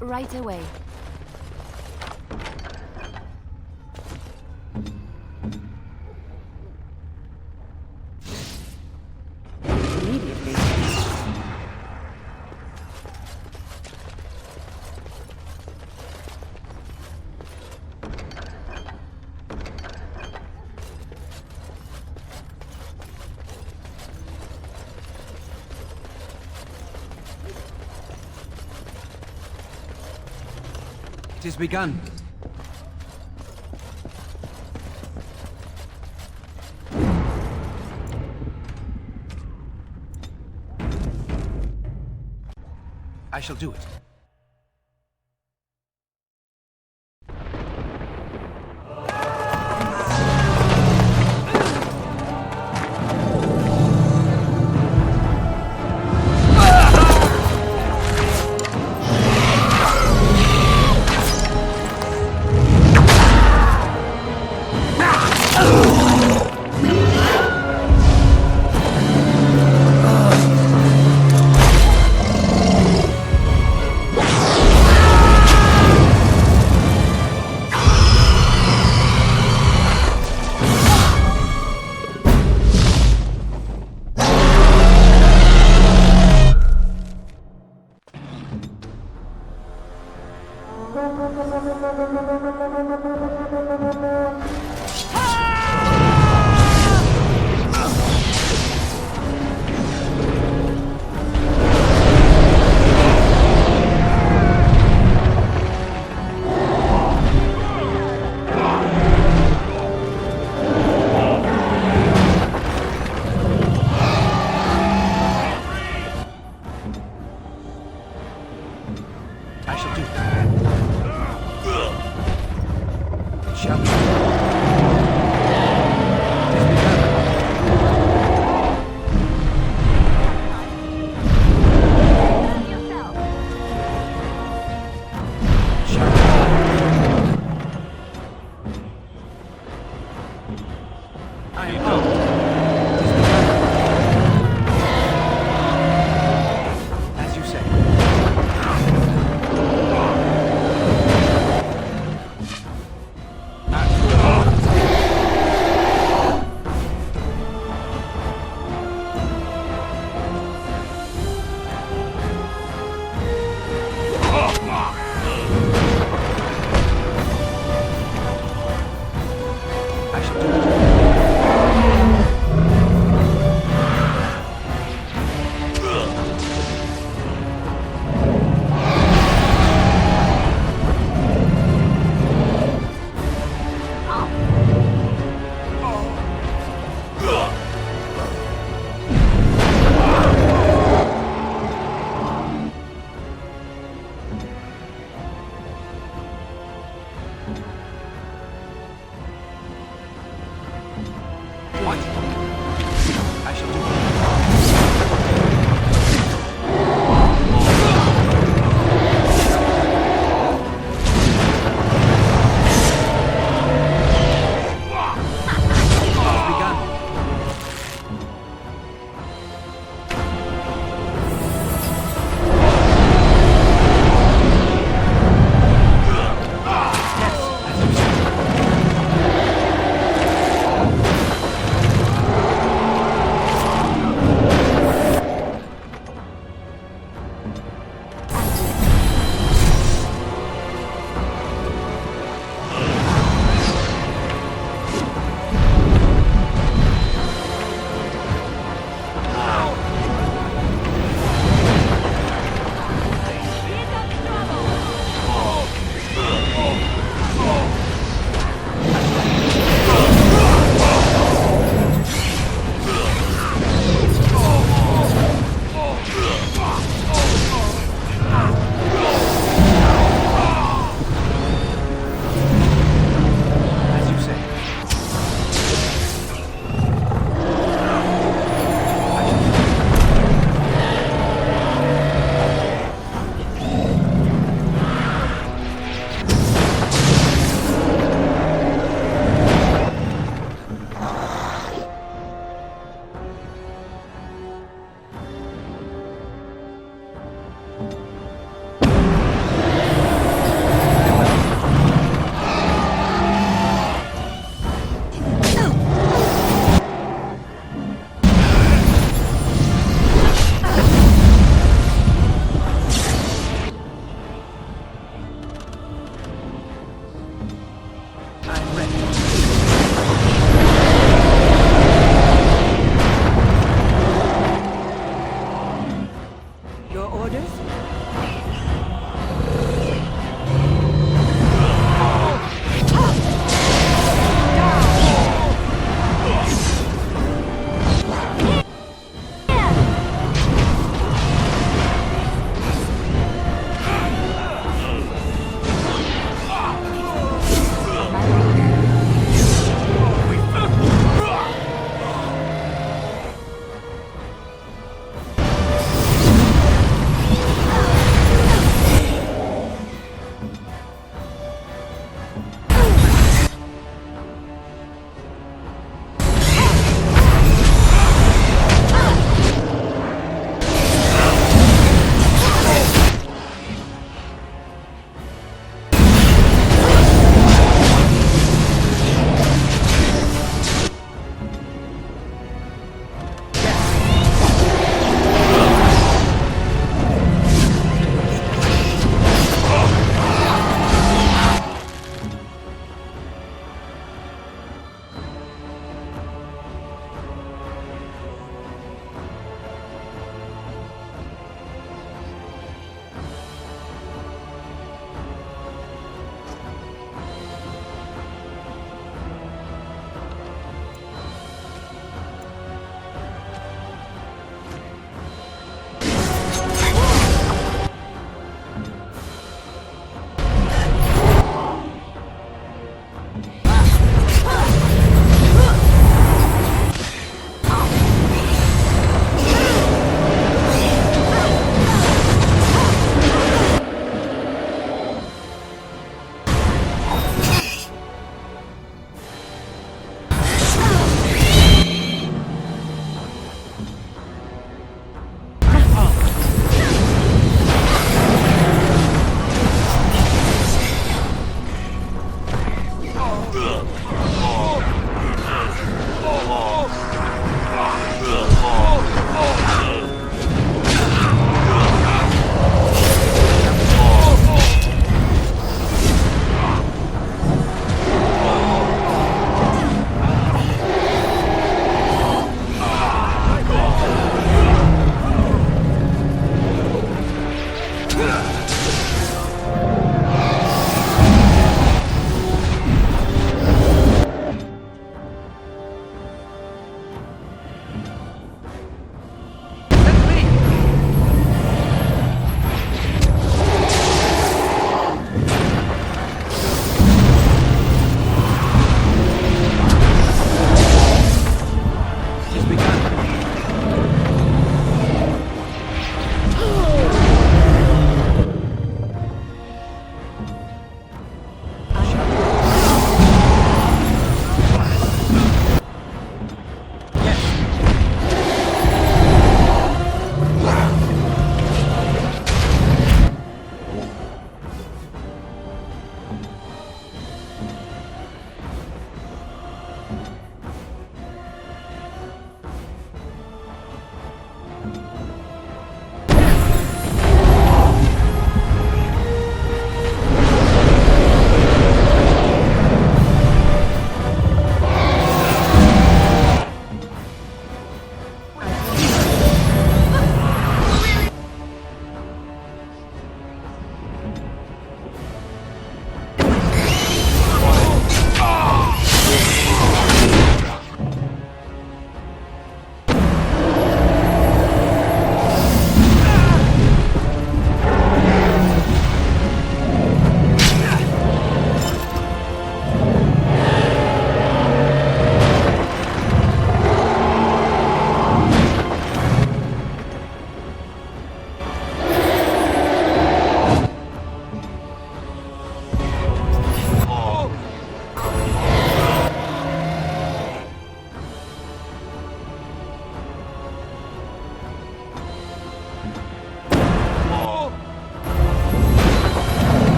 Right away. Immediately. It is begun. I shall do it.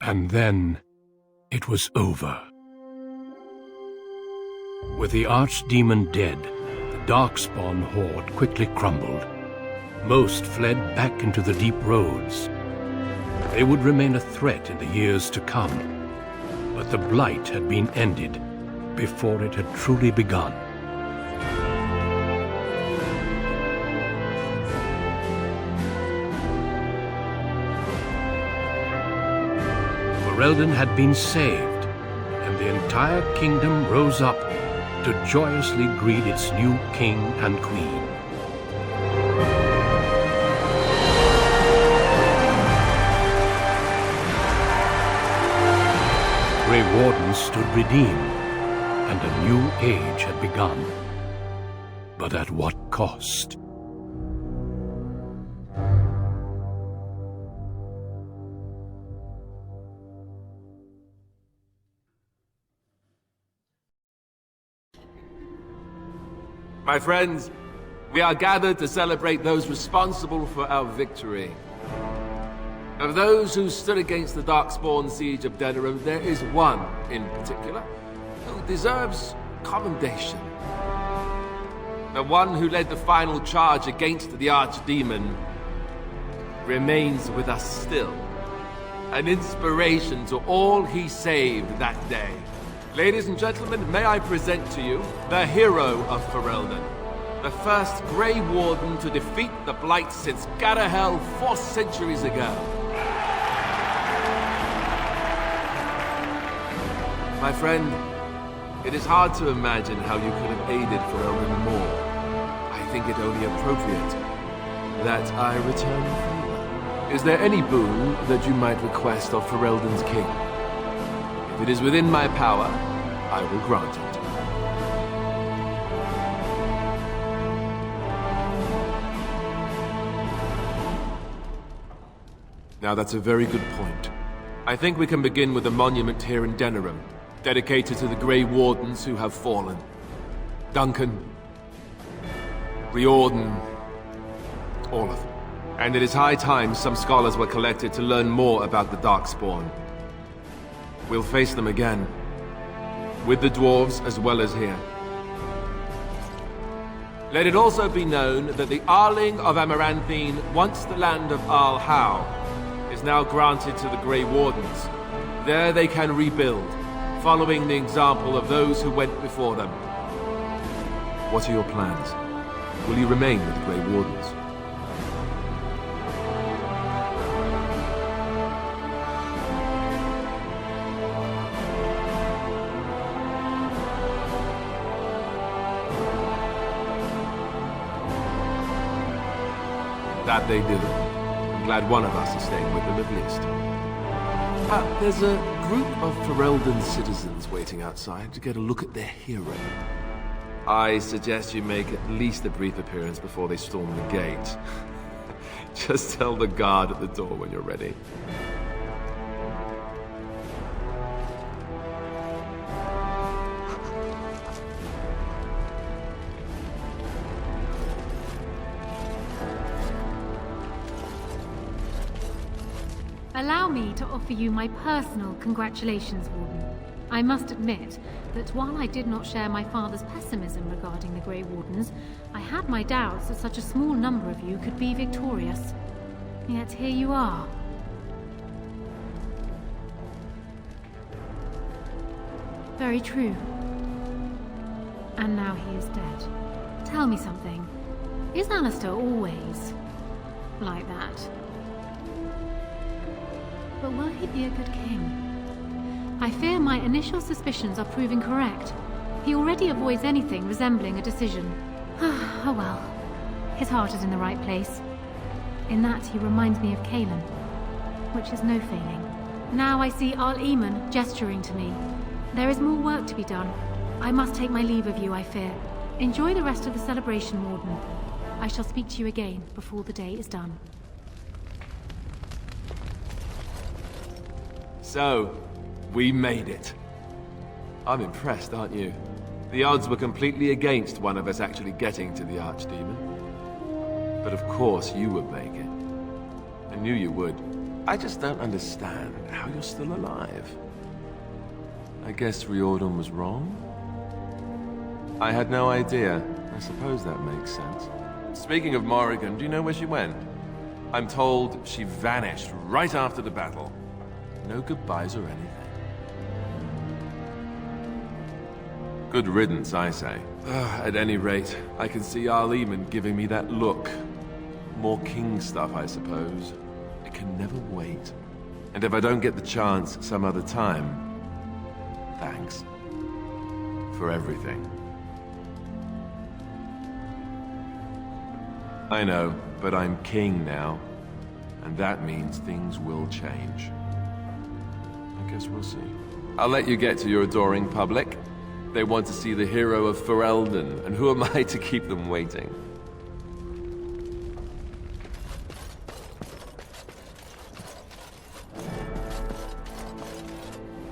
And then, it was over. With the Archdemon dead, the Darkspawn horde quickly crumbled. Most fled back into the deep roads. They would remain a threat in the years to come. But the Blight had been ended before it had truly begun. Ferelden had been saved, and the entire kingdom rose up to joyously greet its new king and queen. Grey Wardens stood redeemed, and a new age had begun. But at what cost? My friends, we are gathered to celebrate those responsible for our victory. Of those who stood against the Darkspawn siege of Denerim, there is one in particular who deserves commendation. The one who led the final charge against the Archdemon remains with us still, an inspiration to all he saved that day. Ladies and gentlemen, may I present to you the hero of Ferelden, the first Grey Warden to defeat the Blight since Garahel 4 centuries ago. My friend, it is hard to imagine how you could have aided Ferelden more. I think it only appropriate that I return the favor. Is there any boon that you might request of Ferelden's king? If it is within my power, I will grant it. Now that's a very good point. I think we can begin with a monument here in Denerim, dedicated to the Grey Wardens who have fallen. Duncan, Riordan, all of them. And it is high time some scholars were collected to learn more about the Darkspawn. We'll face them again, with the dwarves as well as here. Let it also be known that the Arling of Amaranthine, once the land of Arl Howe, is now granted to the Grey Wardens. There they can rebuild, following the example of those who went before them. What are your plans? Will you remain with the Grey Wardens? That they do. I'm glad one of us is staying with them at least. There's a group of Ferelden citizens waiting outside to get a look at their hero. I suggest you make at least a brief appearance before they storm the gate. Just tell the guard at the door when you're ready. Allow me to offer you my personal congratulations, Warden. I must admit that while I did not share my father's pessimism regarding the Grey Wardens, I had my doubts that such a small number of you could be victorious. Yet here you are. Very true. And now he is dead. Tell me something. Is Alistair always like that? But will he be a good king? I fear my initial suspicions are proving correct. He already avoids anything resembling a decision. Oh well. His heart is in the right place. In that he reminds me of Kaelin, which is no failing. Now I see Arl Eamon gesturing to me. There is more work to be done. I must take my leave of you, I fear. Enjoy the rest of the celebration, Warden. I shall speak to you again before the day is done. So, we made it. I'm impressed, aren't you? The odds were completely against one of us actually getting to the Archdemon. But of course you would make it. I knew you would. I just don't understand how you're still alive. I guess Riordan was wrong? I had no idea. I suppose that makes sense. Speaking of Morrigan, do you know where she went? I'm told she vanished right after the battle. No goodbyes or anything. Good riddance, I say. At any rate, I can see Arl Eamon giving me that look. More king stuff, I suppose. It can never wait. And if I don't get the chance some other time, thanks. For everything. I know, but I'm king now. And that means things will change. I guess we'll see. I'll let you get to your adoring public. They want to see the hero of Ferelden, and who am I to keep them waiting?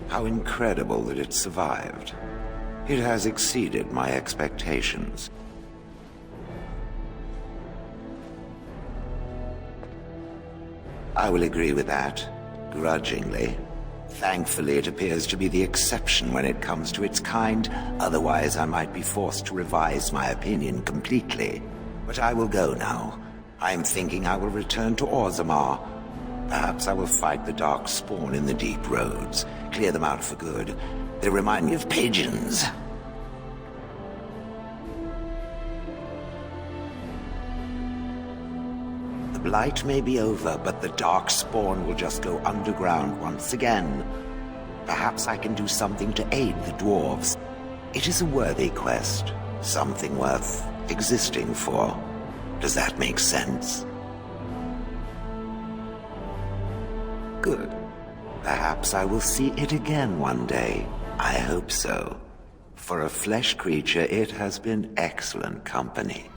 How incredible that it survived. It has exceeded my expectations. I will agree with that, grudgingly. Thankfully, it appears to be the exception when it comes to its kind. Otherwise, I might be forced to revise my opinion completely. But I will go now. I am thinking I will return to Orzammar. Perhaps I will fight the Dark Spawn in the deep roads. Clear them out for good. They remind me of pigeons. The Blight may be over, but the Dark Spawn will just go underground once again. Perhaps I can do something to aid the dwarves. It is a worthy quest. Something worth existing for. Does that make sense? Good. Perhaps I will see it again one day. I hope so. For a flesh creature, it has been excellent company.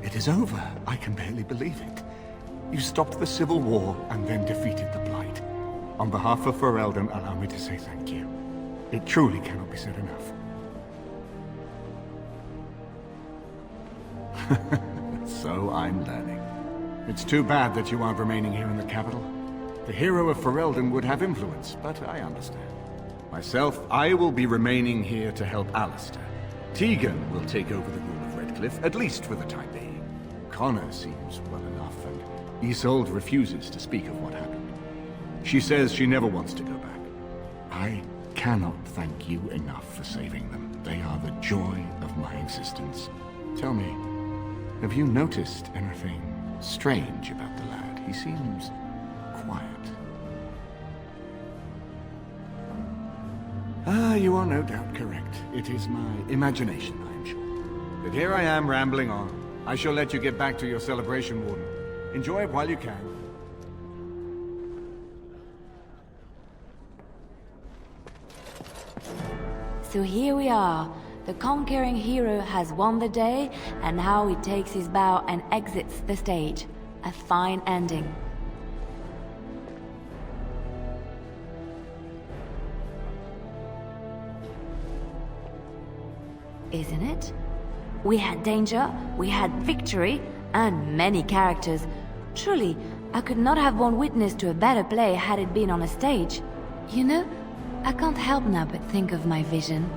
It is over. I can barely believe it. You stopped the Civil War and then defeated the Blight. On behalf of Ferelden, allow me to say thank you. It truly cannot be said enough. So I'm learning. It's too bad that you aren't remaining here in the capital. The hero of Ferelden would have influence, but I understand. Myself, I will be remaining here to help Alistair. Tegan will take over the rule of Redcliffe, at least for the time being. Connor seems well enough, and Isolde refuses to speak of what happened. She says she never wants to go back. I cannot thank you enough for saving them. They are the joy of my existence. Tell me, have you noticed anything strange about the lad? He seems quiet. Ah, you are no doubt correct. It is my imagination, I am sure. But here I am rambling on. I shall let you get back to your celebration, Warden. Enjoy it while you can. So here we are. The conquering hero has won the day, and now he takes his bow and exits the stage. A fine ending. Isn't it? We had danger, we had victory, and many characters. Truly, I could not have borne witness to a better play had it been on a stage. You know, I can't help now but think of my vision.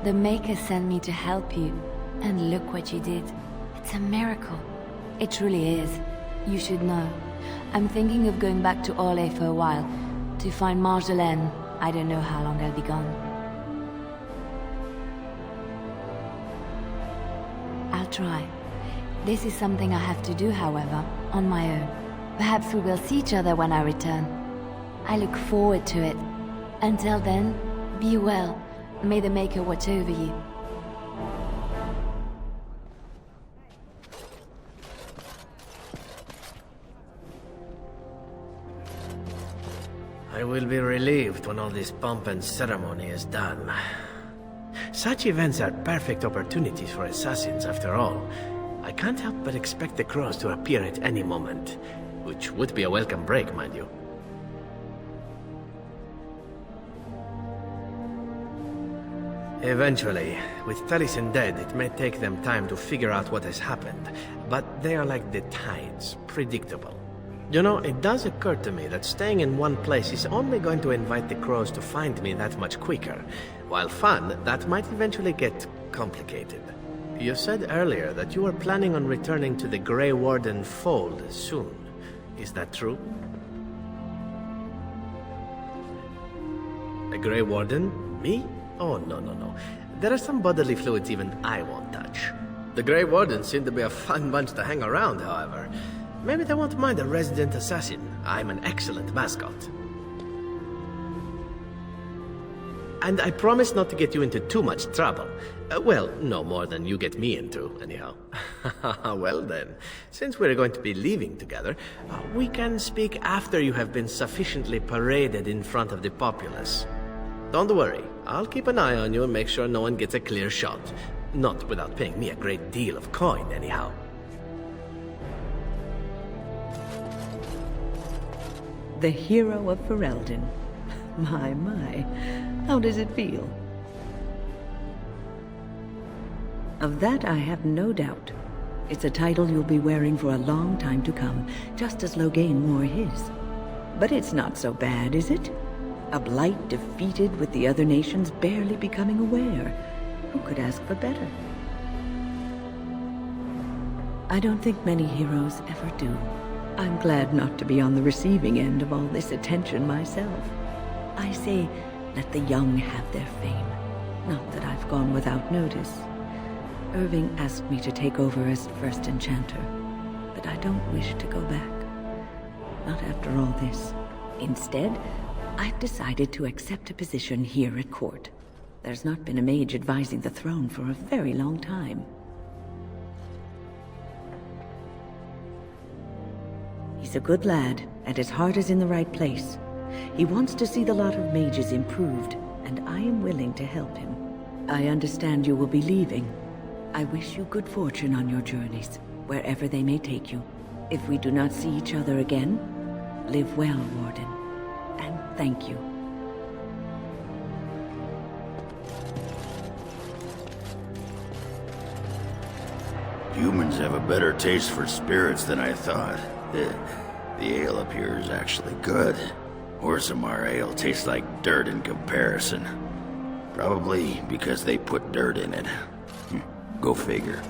The Maker sent me to help you, and look what you did. It's a miracle. It truly is. You should know. I'm thinking of going back to Orlais for a while, to find Marjolaine. I don't know how long I'll be gone. I'll try. This is something I have to do, however, on my own. Perhaps we will see each other when I return. I look forward to it. Until then, be well. May the Maker watch over you. I will be relieved when all this pomp and ceremony is done. Such events are perfect opportunities for assassins, after all. I can't help but expect the crows to appear at any moment, which would be a welcome break, mind you. Eventually, with Taliesin dead, it may take them time to figure out what has happened, but they are like the tides, predictable. You know, it does occur to me that staying in one place is only going to invite the crows to find me that much quicker. While fun, that might eventually get complicated. You said earlier that you were planning on returning to the Grey Warden fold soon. Is that true? The Grey Warden? Me? Oh, no. There are some bodily fluids even I won't touch. The Grey Wardens seem to be a fun bunch to hang around, however. Maybe they won't mind a resident assassin. I'm an excellent mascot. And I promise not to get you into too much trouble. Well, no more than you get me into, anyhow. Well then, since we're going to be leaving together, we can speak after you have been sufficiently paraded in front of the populace. Don't worry, I'll keep an eye on you and make sure no one gets a clear shot. Not without paying me a great deal of coin, anyhow. The hero of Ferelden. My. How does it feel? Of that I have no doubt. It's a title you'll be wearing for a long time to come, just as Loghain wore his. But it's not so bad, is it? A blight defeated with the other nations barely becoming aware. Who could ask for better? I don't think many heroes ever do. I'm glad not to be on the receiving end of all this attention myself. I say, let the young have their fame. Not that I've gone without notice. Irving asked me to take over as first enchanter, but I don't wish to go back. Not after all this. Instead, I've decided to accept a position here at court. There's not been a mage advising the throne for a very long time. He's a good lad, and his heart is in the right place. He wants to see the lot of mages improved, and I am willing to help him. I understand you will be leaving. I wish you good fortune on your journeys, wherever they may take you. If we do not see each other again, live well, Warden, and thank you. Humans have a better taste for spirits than I thought. The ale up here is actually good. Orzammar ale tastes like dirt in comparison. Probably because they put dirt in it. Go figure.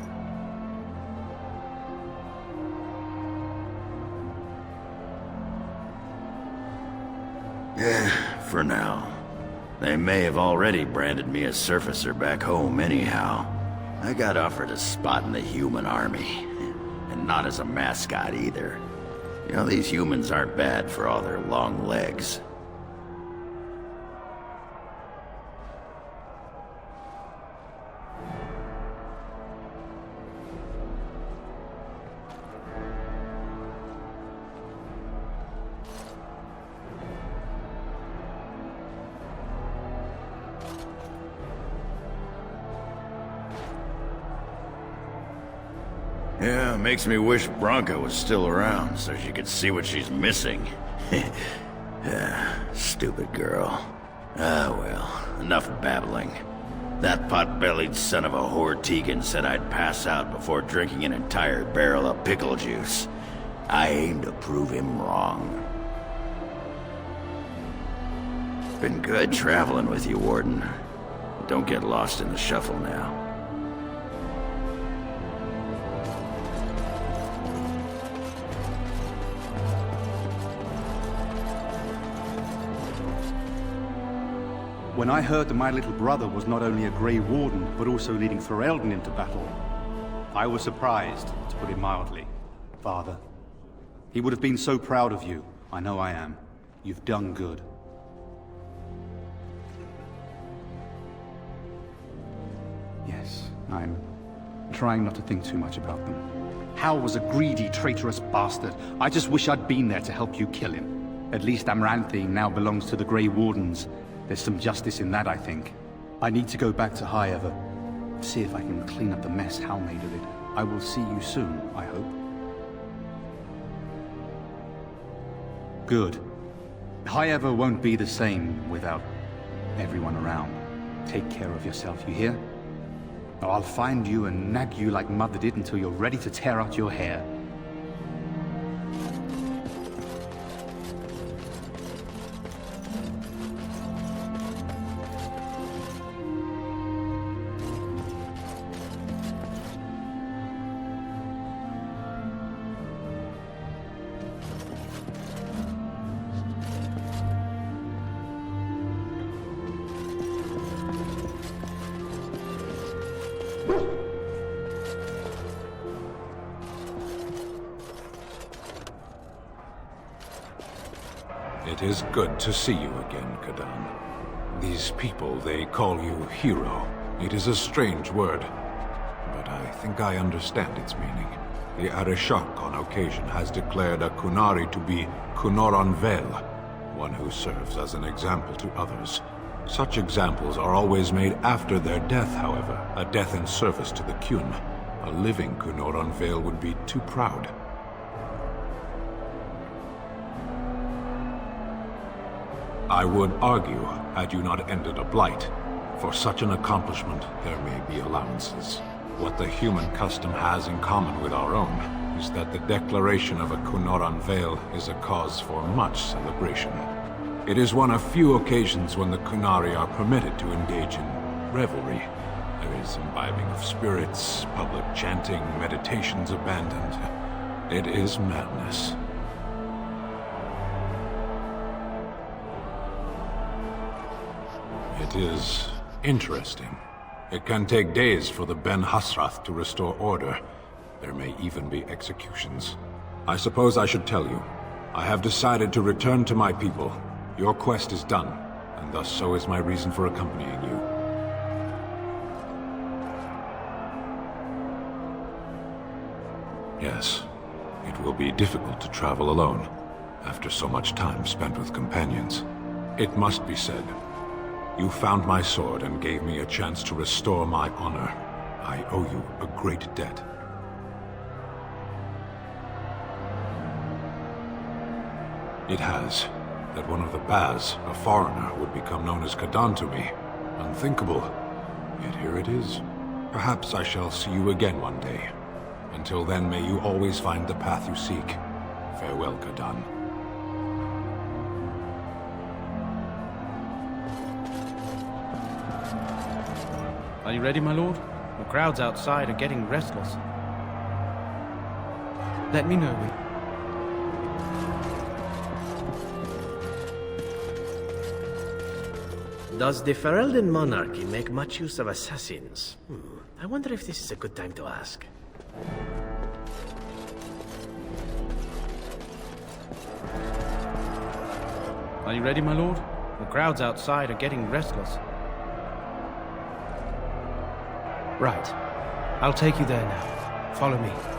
For now. They may have already branded me a surfacer back home anyhow. I got offered a spot in the human army. And not as a mascot either. You know, these humans aren't bad for all their long legs. Yeah, makes me wish Bronca was still around so she could see what she's missing. Stupid girl. Ah, well, enough babbling. That pot-bellied son of a whore Tegan said I'd pass out before drinking an entire barrel of pickle juice. I aim to prove him wrong. Been good traveling with you, Warden. Don't get lost in the shuffle now. When I heard that my little brother was not only a Grey Warden, but also leading Ferelden into battle, I was surprised, to put it mildly. Father, he would have been so proud of you. I know I am. You've done good. Yes, I'm trying not to think too much about them. Hal was a greedy, traitorous bastard. I just wish I'd been there to help you kill him. At least Amaranthine now belongs to the Grey Wardens. There's some justice in that, I think. I need to go back to High Ever. See if I can clean up the mess Hal made of it. I will see you soon, I hope. Good. High Ever won't be the same without everyone around. Take care of yourself, you hear? Or I'll find you and nag you like Mother did until you're ready to tear out your hair. It is good to see you again, Kadan. These people, they call you hero. It is a strange word, but I think I understand its meaning. The Arishok on occasion has declared a Kunari to be Kunoran Vel, one who serves as an example to others. Such examples are always made after their death, however, a death in service to the Kyun. A living Kunoran Vel would be too proud. I would argue, had you not ended a blight, for such an accomplishment there may be allowances. What the human custom has in common with our own is that the declaration of a Kunoran Vel is a cause for much celebration. It is one of few occasions when the Kunari are permitted to engage in revelry. There is imbibing of spirits, public chanting, meditations abandoned. It is madness. It is interesting. It can take days for the Ben Hasrath to restore order. There may even be executions. I suppose I should tell you. I have decided to return to my people. Your quest is done, and thus so is my reason for accompanying you. Yes, it will be difficult to travel alone, after so much time spent with companions. It must be said. You found my sword and gave me a chance to restore my honor. I owe you a great debt. It has. That one of the Baz, a foreigner, would become known as Kadan to me. Unthinkable. Yet here it is. Perhaps I shall see you again one day. Until then, may you always find the path you seek. Farewell, Kadan. Are you ready, my lord? The crowds outside are getting restless. Let me know when... Does the Ferelden monarchy make much use of assassins? I wonder if this is a good time to ask. Are you ready, my lord? The crowds outside are getting restless. Right. I'll take you there now. Follow me.